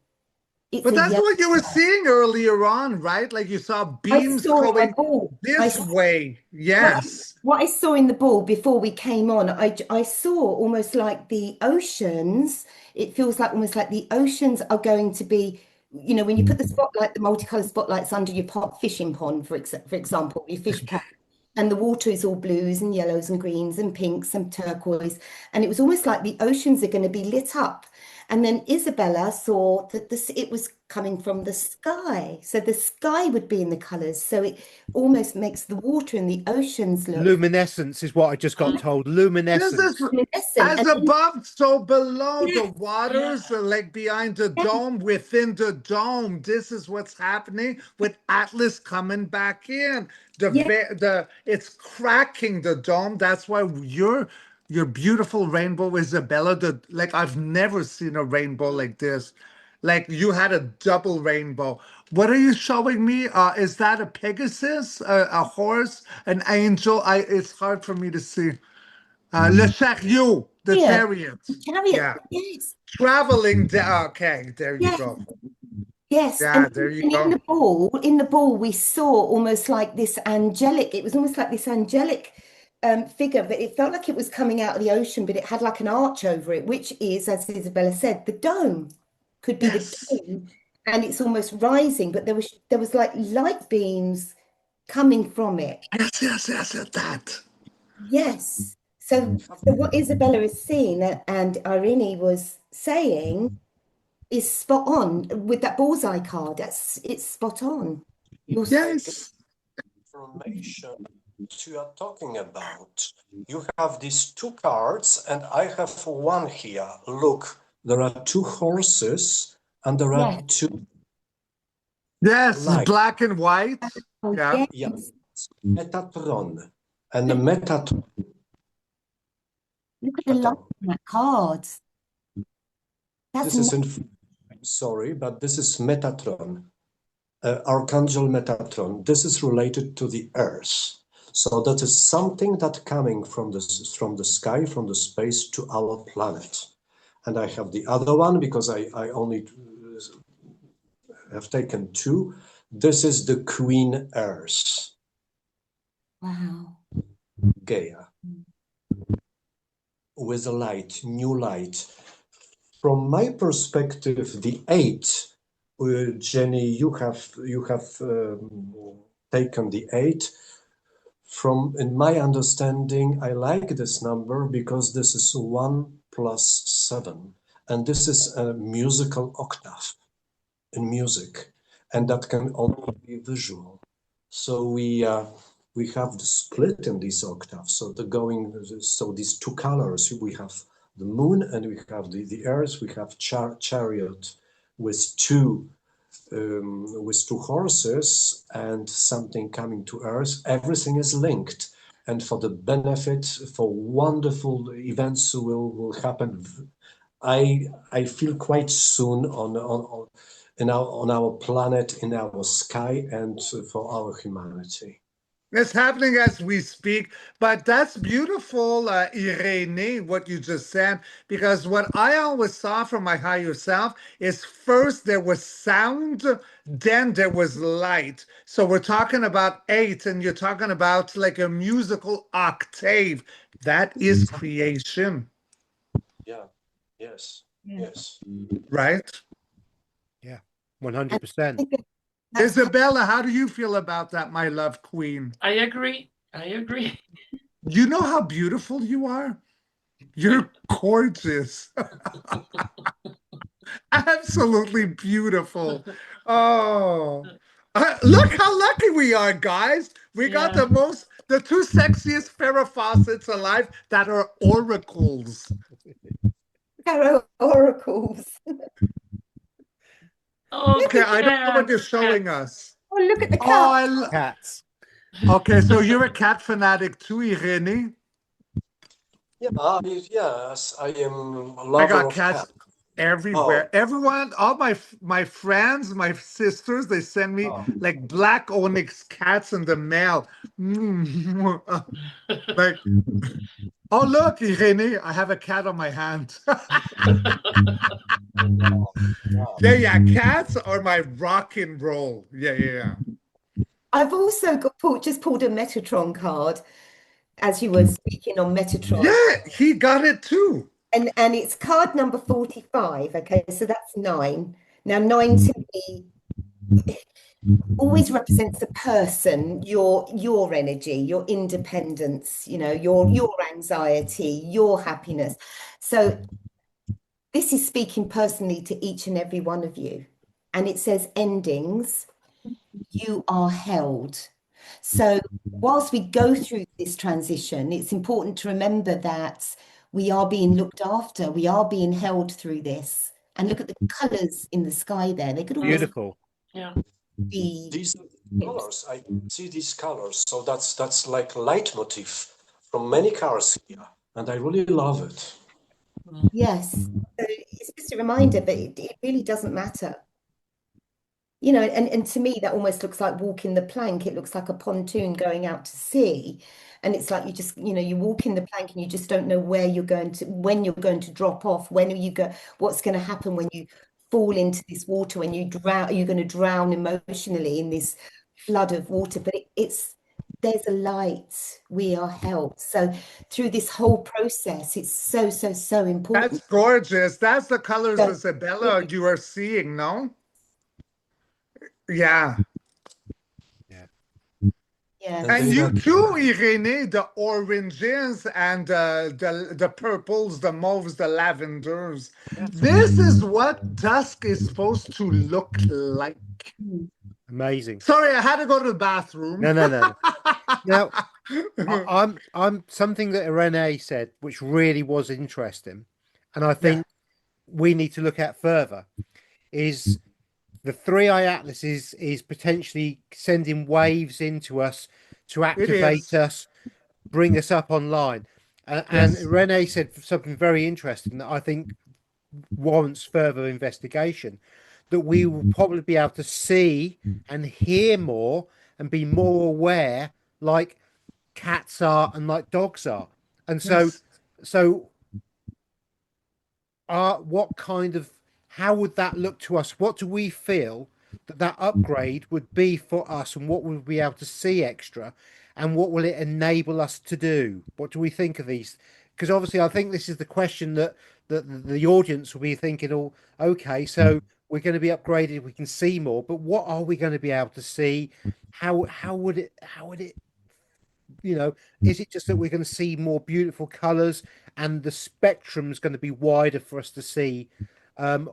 But that's what you were seeing earlier on, right? Like you saw beams going this way. Yes. What I saw in the ball before we came on, I saw almost like the oceans. It feels like almost like the oceans are going to be, you know, when you put the spotlight, the multicolored spotlights under your fishing pond, for example, your fish pond, and the water is all blues and yellows and greens and pinks and turquoise. And it was almost like the oceans are going to be lit up. And then Isabella saw that it was coming from the sky. So the sky would be in the colors. So it almost makes the water in the oceans look. Luminescence is what I just got told. Luminescence. As above, so below. The waters are like behind the dome, within the dome. This is what's happening with Atlas coming back in. It's cracking the dome. That's why your beautiful rainbow, Isabella, like I've never seen a rainbow like this. Like you had a double rainbow. What are you showing me? Is that a Pegasus, a horse, an angel? It's hard for me to see. Le chariot, the chariot. Yeah. Yes. Traveling. Okay, there you go. Yes. Yeah, there you go. In the ball, we saw almost like this angelic. It was almost like this angelic figure, but it felt like it was coming out of the ocean, but it had like an arch over it, which is, as Isabella said, the dome. Could be the dome, and it's almost rising, but there was like light beams coming from it. Yes, that. Yes. So what Isabella is seeing and Irene was saying is spot on with that bullseye card. It's spot on. Yes. Information you are talking about. You have these 2 cards, and I have one here. Look, there are 2 horses, and there are 2. Yes, black and white. Yeah. Yes. Metatron. And the Metatron. Look at the light on that card. Sorry, but this is Metatron. Archangel Metatron. This is related to the Earth. So that is something that coming from the sky, from the space to our planet. And I have the other one because I only have taken 2. This is the Queen Earth. Wow. Gaia. With a light, new light. From my perspective, the 8 Jenny, you have taken the 8. In my understanding, I like this number because this is 1 plus 7, and this is a musical octave in music, and that can also be visual. So we have the split in these octaves. So these two colors, we have the moon and we have the earth. We have chariot with two horses and something coming to earth. Everything is linked, and for the benefit, for wonderful events will happen. I feel quite soon on our planet, in our sky, and for our humanity. It's happening as we speak, but that's beautiful, Irènèè, what you just said, because what I always saw from my higher self is first there was sound, then there was light. So we're talking about 8, and you're talking about like a musical octave. That is creation. Yeah, yes, Yeah. yes. Right? Yeah, 100%. That's Izabela, how do you feel about that, my love queen? I agree. I agree. You know how beautiful you are? You're gorgeous. Absolutely beautiful. Oh, look how lucky we are, guys. We got Yeah. the two sexiest Farrah Fawcett's alive that are oracles. tarot oracles. Oh, Okay, I don't know what you're cats, showing cats. us. Oh, look at the Oh, cat. Cats. okay, so you're a cat fanatic too, Irènèè? Yeah, yes, I am a I lover got of cats cats. everywhere. Oh, Everyone, all my friends, my sisters, they send me oh. like black onyx cats in the mail. Mm. Like, oh look, Irene, I have a cat on my hand. Wow, wow. Yeah, cats are my rock and roll. Yeah. I've also just pulled a Metatron card as you were speaking on Metatron. Yeah, he got it too. And it's card number 45. Okay, so that's 9. Now, 9 to me always represents a person, your energy, your independence, your anxiety, your happiness. So this is speaking personally to each and every one of you. And it says endings, you are held. So whilst we go through this transition, it's important to remember that we are being looked after, we are being held through this. And look at the colors in the sky there. They could almost Beautiful. Yeah. be These colors, I see these colors. So that's like leitmotif from many colors here, and I really love it. yes. So it's just a reminder, but it really doesn't matter. And to me, that almost looks like walking the plank. It looks like a pontoon going out to sea. And it's like you walk in the plank and you just don't know when you're going to drop off, what's going to happen when you fall into this water, when you drown, you're going to drown emotionally in this flood of water. But there's a light, we are held. So through this whole process, it's so, so, so important. That's gorgeous. That's the colors, So- Isabella, you are seeing, no? Yeah. Yeah. And they you had- too, Irene, the oranges and the purples, the mauves, the lavenders. This is what dusk is supposed to look like. Amazing. Sorry, I had to go to the bathroom. No. Now, I'm something that Irènèè said, which really was interesting, and I think we need to look at further, is the 3-eye atlas is potentially sending waves into us to activate us, bring us up online. And Irènèè said something very interesting that I think warrants further investigation, that we will probably be able to see and hear more and be more aware like cats are and like dogs are. And so how would that look to us? What do we feel that upgrade would be for us, and what would we be able to see extra, and what will it enable us to do? What do we think of these? Because obviously I think this is the question that the audience will be thinking, oh, okay, so we're going to be upgraded, we can see more, but what are we going to be able to see? How would it is it just that we're going to see more beautiful colors and the spectrum's going to be wider for us to see,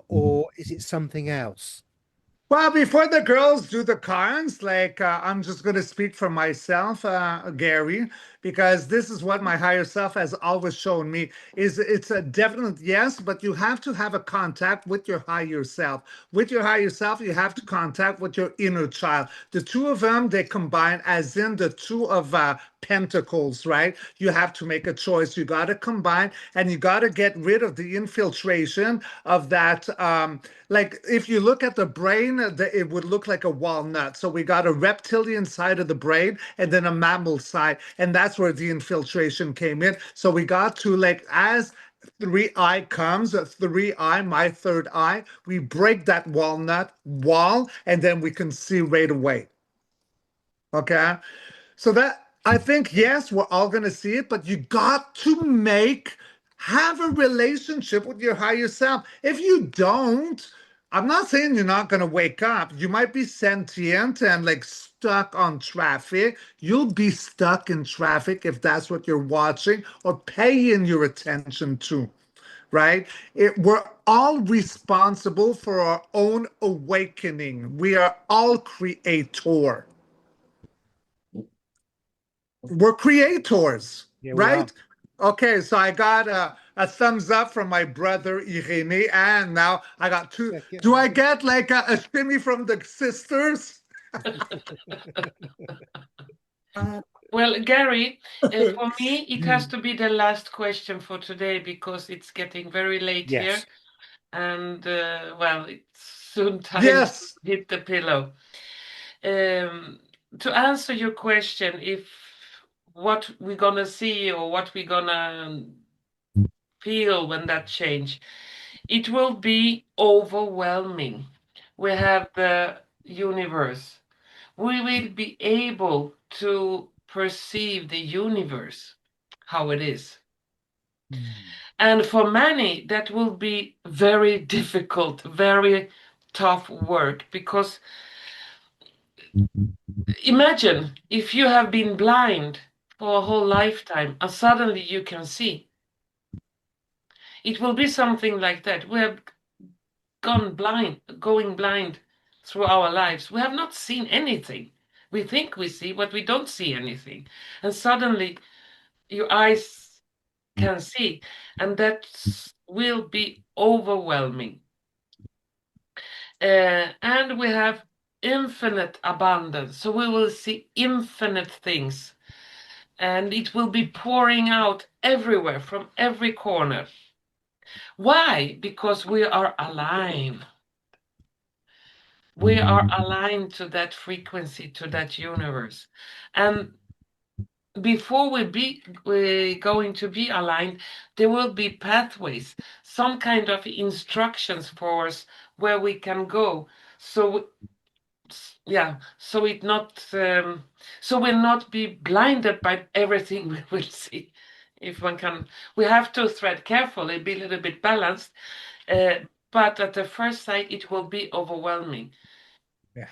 or is it something else? Well, before the girls do the cons, like I'm just going to speak for myself, Gary, because this is what my higher self has always shown me. Is it's a definite yes, but you have to have a contact with your higher self. With your higher self, you have to contact with your inner child. The two of them, they combine, as in the two of pentacles, right? You have to make a choice. You got to combine, and you got to get rid of the infiltration of that. Like if you look at the brain, it would look like a walnut. So we got a reptilian side of the brain and then a mammal side, and that's where the infiltration came in. So we got to, like, as 3i comes, 3i, my third eye, we break that walnut wall, and then we can see right away. Okay, so that, I think, yes, we're all going to see it, but you got to have a relationship with your higher self. If you don't, I'm not saying you're not going to wake up. You might be sentient and like stuck on traffic. You'll be stuck in traffic if that's what you're watching or paying your attention to, right? We're all responsible for our own awakening. We are all creator. We're creators, Yeah, we are. right? Okay, so I got a thumbs up from my brother Irènèè, and now I got two. Do I get like a shimmy from the sisters? Well, Gary, for me, it has to be the last question for today because it's getting very late here. Yes. And, well, it's soon time Yes. to hit the pillow. To answer your question, if what we're gonna see or what we're gonna feel when that change, it will be overwhelming. We have the universe. We will be able to perceive the universe, how it is. And for many, that will be very difficult, very tough work, because imagine if you have been blind for a whole lifetime and suddenly you can see. It will be something like that. We have going blind through our lives. We have not seen anything. We think we see, but we don't see anything. And suddenly your eyes can see, and that will be overwhelming. And we have infinite abundance, so we will see infinite things, and it will be pouring out everywhere from every corner. Why? Because we are aligned. We are aligned to that frequency, to that universe. And before we're going to be aligned, there will be pathways, some kind of instructions for us where we can go. So yeah, so we'll not be blinded by everything we will see. If one can, we have to tread carefully, be a little bit balanced, but at the first sight it will be overwhelming. Yes.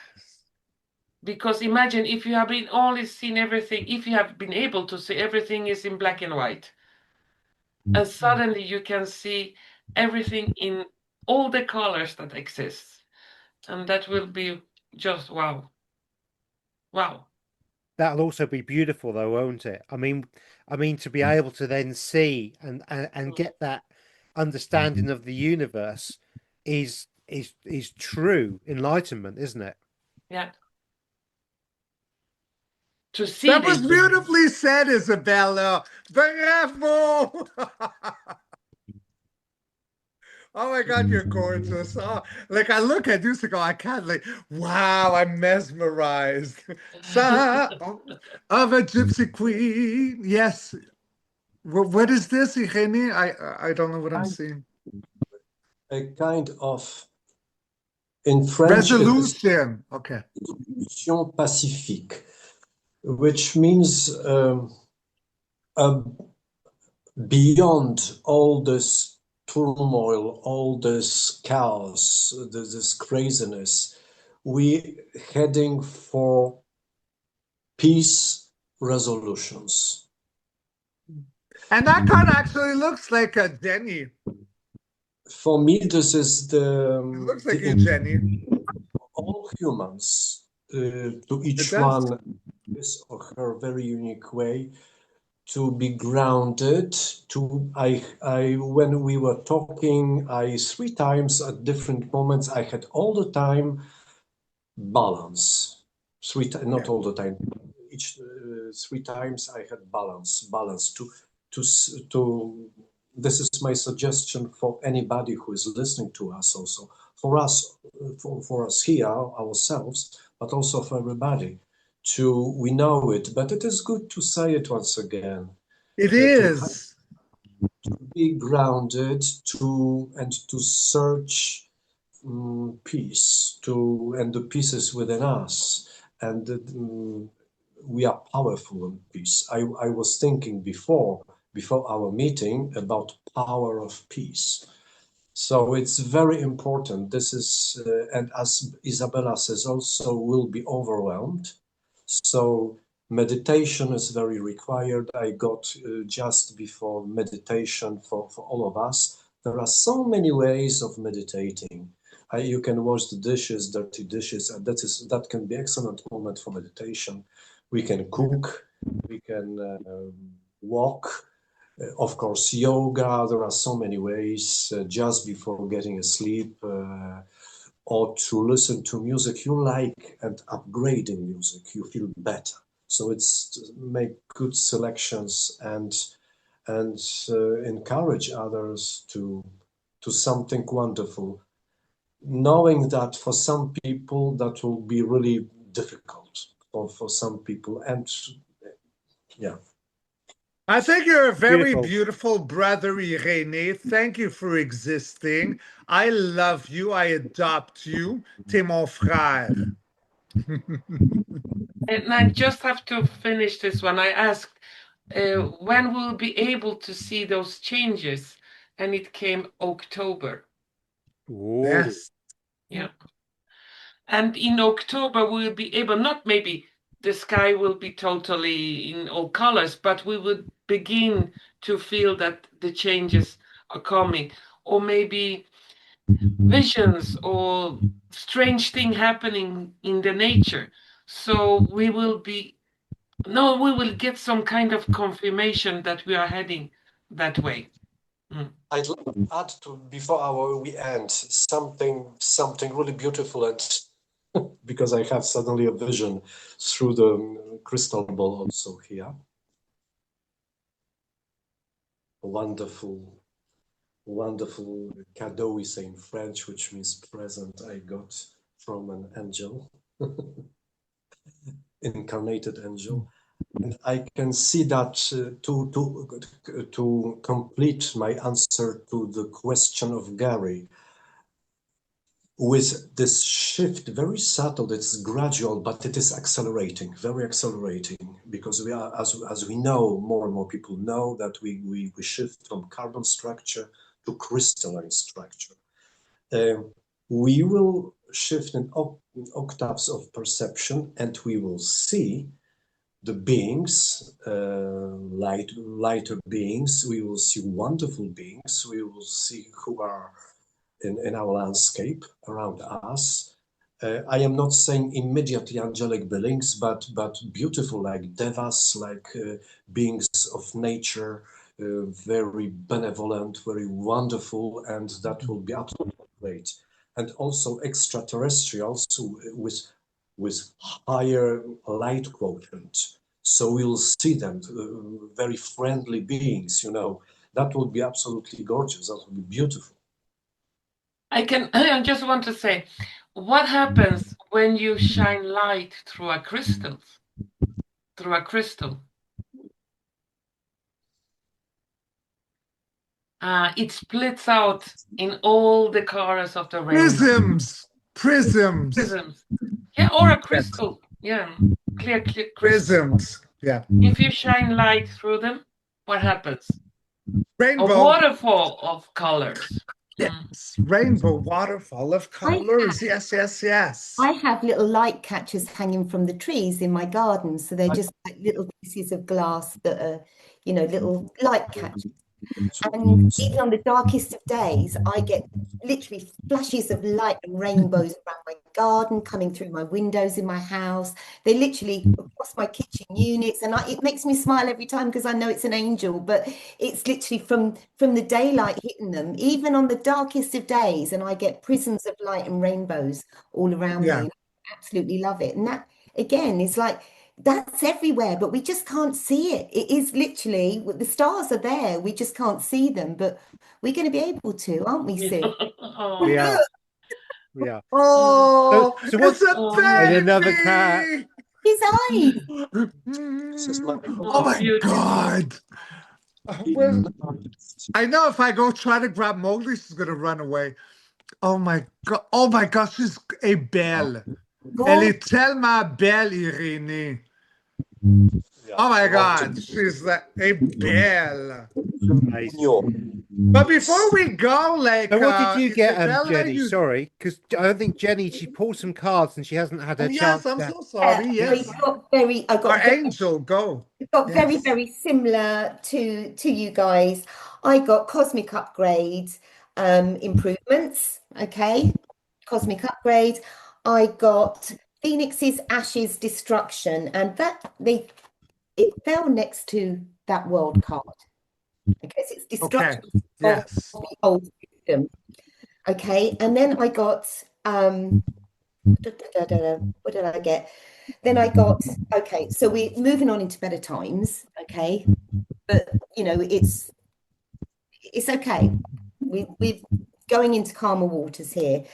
Because imagine if you have been only seen everything, if you have been able to see everything is in black and white, and suddenly you can see everything in all the colors that exist, and that will be just wow. Wow. That'll also be beautiful though, won't it? I mean to be able to then see and get that understanding of the universe is true enlightenment, isn't it? Yeah. To see That was this. beautifully said, Izabela. Bravo! Oh my God, you're gorgeous. Oh, like I look at you and go, I can't, like, wow, I'm mesmerized. Son of a gypsy queen. Yes. What is this, Irènèè? I don't know what I'm seeing. A kind of, in French, Resolution. Okay. resolution pacifique, which means beyond all the turmoil, all this chaos, this craziness, we heading for peace resolutions. And that card actually looks like a Jenny. For me, this is the It looks like you, Jenny. all humans, to each It does. one his or her very unique way to be grounded. When we were talking, I 3 times at different moments, I had all the time balance. Not all the time. Each 3 times I had balance. This is my suggestion for anybody who is listening to us, also for us, for us here ourselves, but also for everybody. We know it, but it is good to say it once again. It is. To be grounded, and to search peace, and the peace is within us, and we are powerful in peace. I was thinking before our meeting about power of peace. So it's very important. This is, and as Izabela says, also will be overwhelmed. So meditation is very required. I got just before meditation for all of us. There are so many ways of meditating. You can wash the dishes, dirty dishes, and that can be excellent moment for meditation. We can cook, we can walk. Of course, yoga, there are so many ways, just before getting asleep, or to listen to music you like and upgrading music, you feel better. So it's to make good selections and encourage others to something wonderful, knowing that for some people that will be really difficult, or for some people, and yeah. I think you're a very Beautiful. beautiful brother, Irènèè. Thank you for existing. I love you. I adopt you. T'es mon frère. And I just have to finish this one. I asked when we'll be able to see those changes, and it came October. Ooh. Yes. Yeah. And in October, we'll be able, not maybe the sky will be totally in all colors, but we would begin to feel that the changes are coming, or maybe visions or strange thing happening in the nature. So we will get some kind of confirmation that we are heading that way. I'd like to add to, before we end, something really beautiful, and because I have suddenly a vision through the crystal ball also here. A wonderful cadeau, we say in French, which means present, I got from an angel, incarnated angel. And I can see that to complete my answer to the question of Gary, with this shift, very subtle, it's gradual, but it is accelerating, very accelerating, because we are, as we know, more and more people know that we shift from carbon structure to crystalline structure. We will shift in octaves of perception, and we will see the beings, lighter beings. We will see wonderful beings. We will see who are in our landscape around us. I am not saying immediately angelic beings, but beautiful, like devas, like beings of nature, very benevolent, very wonderful, and that will be absolutely great. And also extraterrestrials with higher light quotient. So we'll see them, very friendly beings, that will be absolutely gorgeous. That will be beautiful. I just want to say, what happens when you shine light through a crystal? It splits out in all the colors of the rainbow. Prisms. Yeah, or a crystal. Yeah, clear crystal. Prisms. Yeah. If you shine light through them, what happens? A Rainbow. waterfall of colors. Yes. Rainbow waterfall of colors. Yes, yes, yes. I have little light catchers hanging from the trees in my garden. So they're just like little pieces of glass that are, little light catchers. And even on the darkest of days, I get literally flashes of light and rainbows around my garden, coming through my windows in my house. They literally across my kitchen units, and it makes me smile every time because I know it's an angel. But it's literally from the daylight hitting them, even on the darkest of days, and I get prisms of light and rainbows all around Yeah. me. I absolutely love it, and that again is like. That's everywhere, but we just can't see it. It is literally, the stars are there. We just can't see them, but we're going to be able to, aren't we, Sue? Oh, We are. We are. Oh, So what's it's a oh, and baby. another cat? His eyes. Oh my beautiful. God. Well, I know if I go try to grab Mowgli, she's gonna run away. Oh my God. Oh my gosh, she's a belle. Elle est tellement belle, Irènèè. Oh my God, she's like a belle. Amazing. But before we go, like, So what did you get, Isabella, Jenny? Sorry, because I don't think Jenny, she pulled some cards and she hasn't had a Oh, chance yes, I'm to. so sorry. Yes. I got Our very, angel, go. got very, Yes. very similar to you guys. I got cosmic upgrades, improvements. Okay, cosmic upgrade. I got Phoenix's ashes destruction, and it fell next to that world card. Okay, so it's destruction Okay. Yes. of the old system. Okay, and then I got what did I get? Then I got okay, so we're moving on into better times, okay, but it's okay. We're going into calmer waters here.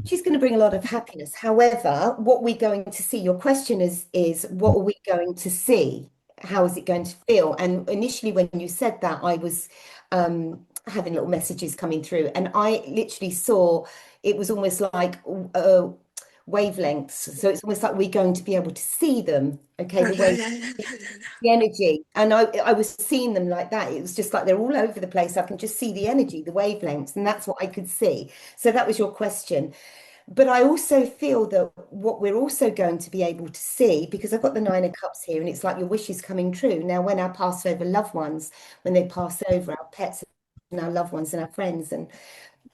She's going to bring a lot of happiness. However, what we're going to see, your question is what are we going to see? How is it going to feel? And initially, when you said that, I was having little messages coming through, and I literally saw it was almost like wavelengths. So it's almost like we're going to be able to see them. Okay, the way the energy, and I was seeing them like that. It was just like they're all over the place. I can just see the energy, the wavelengths, and that's what I could see. So that was your question. But I also feel that what we're also going to be able to see, because I've got the Nine of Cups here, and it's like your wish is coming true. Now, when our passed over loved ones, when they pass over, our pets and our loved ones and our friends, and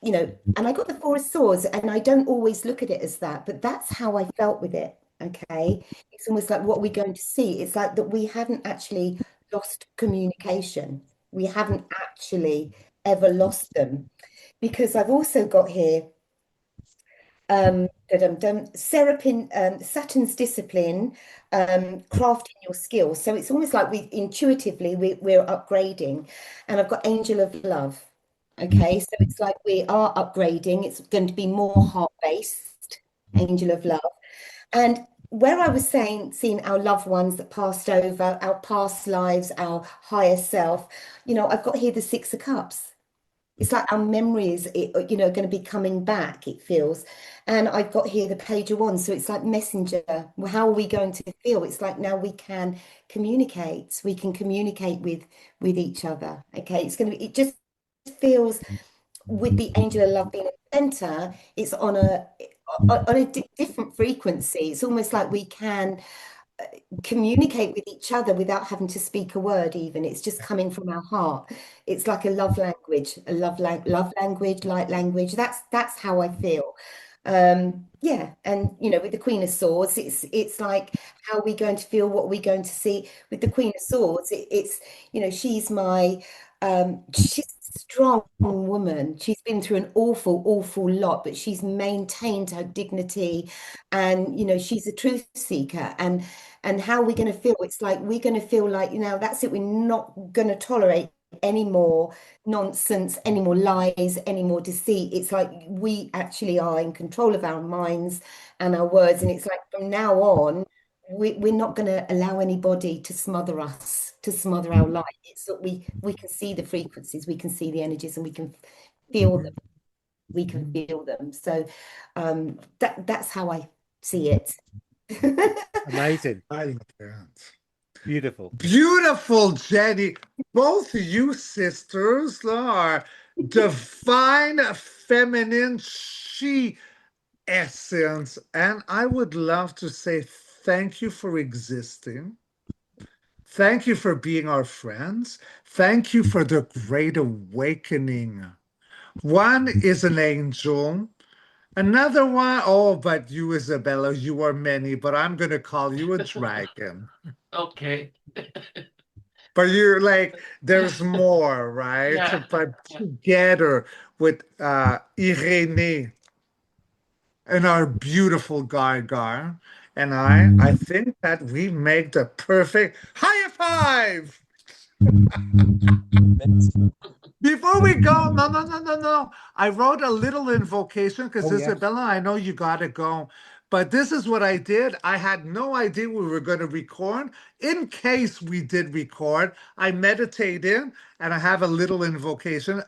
and I got the Four of Swords, and I don't always look at it as that, but that's how I felt with it. Okay. It's almost like what we're going to see. It's like that we haven't actually lost communication. We haven't actually ever lost them. Because I've also got here Saturn's discipline, crafting your skills. So it's almost like we intuitively we're upgrading. And I've got Angel of Love. Okay, so it's like we are upgrading. It's going to be more heart-based, Angel of Love. And where I was seeing our loved ones that passed over, our past lives, our higher self, I've got here the Six of Cups. It's like our memories, going to be coming back, it feels. And I've got here the Page of Wands. So it's like messenger. Well, how are we going to feel? It's like now we can communicate. We can communicate with each other. Okay. It just feels with the Angel of Love being a center, it's on a different frequency. It's almost like we can communicate with each other without having to speak a word even. It's just coming from our heart. It's like a love language, love language, light language. That's how I feel. Yeah, and with the Queen of Swords, it's like how are we going to feel, what are we going to see with the Queen of Swords? It's she's she's a strong woman. She's been through an awful lot, but she's maintained her dignity, and she's a truth seeker. And how are we going to feel? It's like we're going to feel like that's it. We're not going to tolerate any more nonsense, any more lies, any more deceit. It's like we actually are in control of our minds and our words. And it's like from now on, we're not going to allow anybody to smother us, to smother our light. It's that we can see the frequencies, we can see the energies, and we can feel them. We can feel them. So that's how I see it. Amazing. I love that. Beautiful. Beautiful, Jenny. Both you sisters are divine feminine she essence. And I would love to say thank you for existing. Thank you for being our friends. Thank you for the great awakening. One is an angel. Another one, oh, but you, Isabella, you are many, but I'm going to call you a dragon. Okay. But you're like, there's more, right? Yeah. But Yeah. together with Irènèè and our beautiful Gar, and I think that we make the perfect high five. Before we go, no. I wrote a little invocation because Oh, yes. Isabella, I know you gotta go. But this is what I did. I had no idea we were going to record. In case we did record, I meditated and I have a little invocation.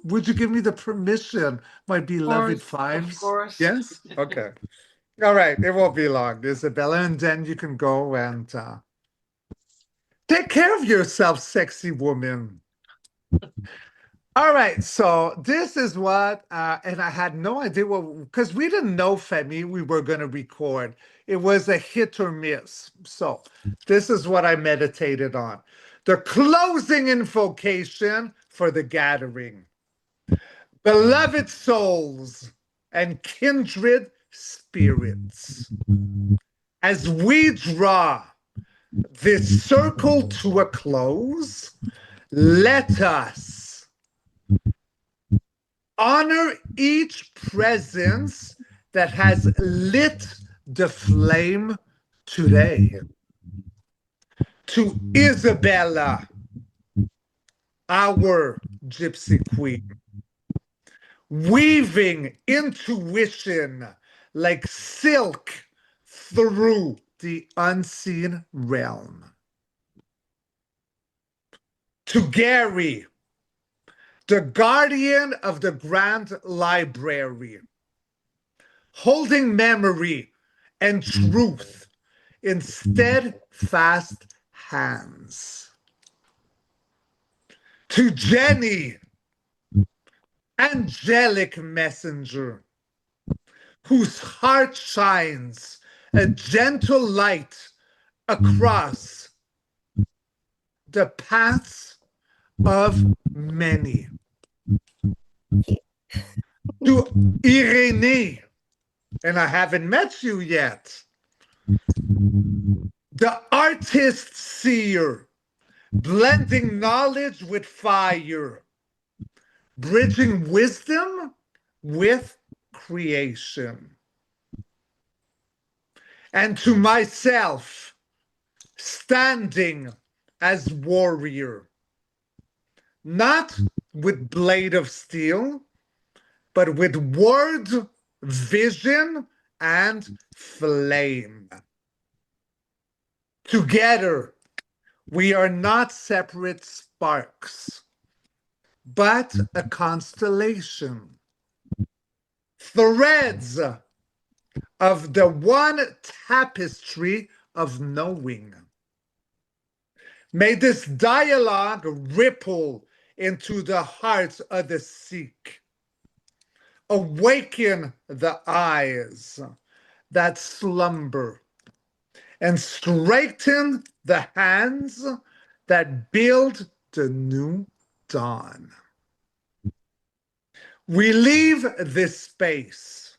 Would you give me the permission, my beloved Of fives? course. Yes? Okay. All right. It won't be long, Isabella. And then you can go and take care of yourself, sexy woman. All right, so this is what, and I had no idea what, because we didn't know, Femi, we were going to record. It was a hit or miss. So this is what I meditated on. The closing invocation for the gathering. Beloved souls and kindred spirits, as we draw this circle to a close, let us honor each presence that has lit the flame today. To Izabela, our gypsy queen, weaving intuition like silk through the unseen realm. To Gary, the guardian of the Grand Library, holding memory and truth in steadfast hands. To Jenny, angelic messenger, whose heart shines a gentle light across the paths of many. To Irènèè, and I haven't met you yet, the artist seer, blending knowledge with fire, bridging wisdom with creation. And to myself, standing as warrior, not with blade of steel, but with word, vision, and flame. Together, we are not separate sparks, but a constellation. Threads of the one tapestry of knowing. May this dialogue ripple into the hearts of the seek. Awaken the eyes that slumber and straighten the hands that build the new dawn. We leave this space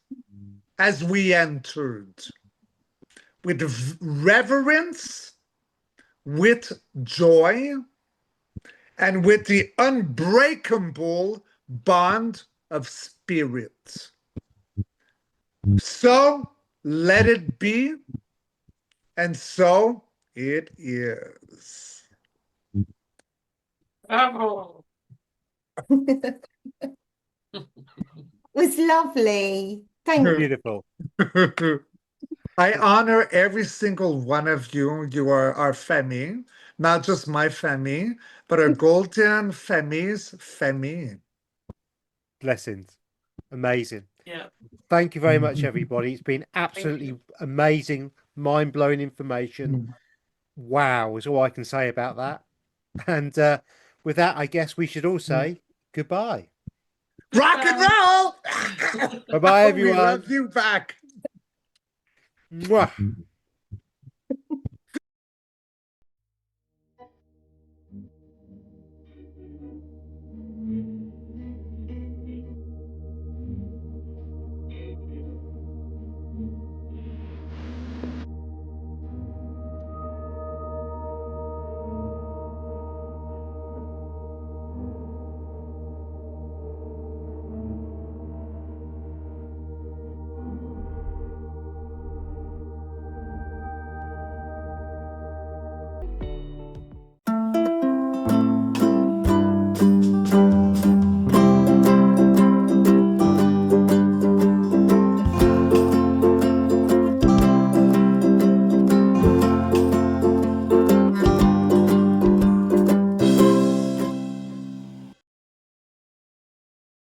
as we entered with reverence, with joy, and with the unbreakable bond of spirit. So let it be, and so it is. Bravo. It was lovely. Thank you. Beautiful. I honor every single one of you. You are our Femi, not just my Femi, but our golden Femi's Femi. Blessings. Amazing. Yeah. Thank you very much, everybody. It's been absolutely amazing, mind-blowing information. wow is all I can say about that. And with that, I guess we should all say goodbye. Rock and roll! Bye-bye, We everyone. love you back. Mwah.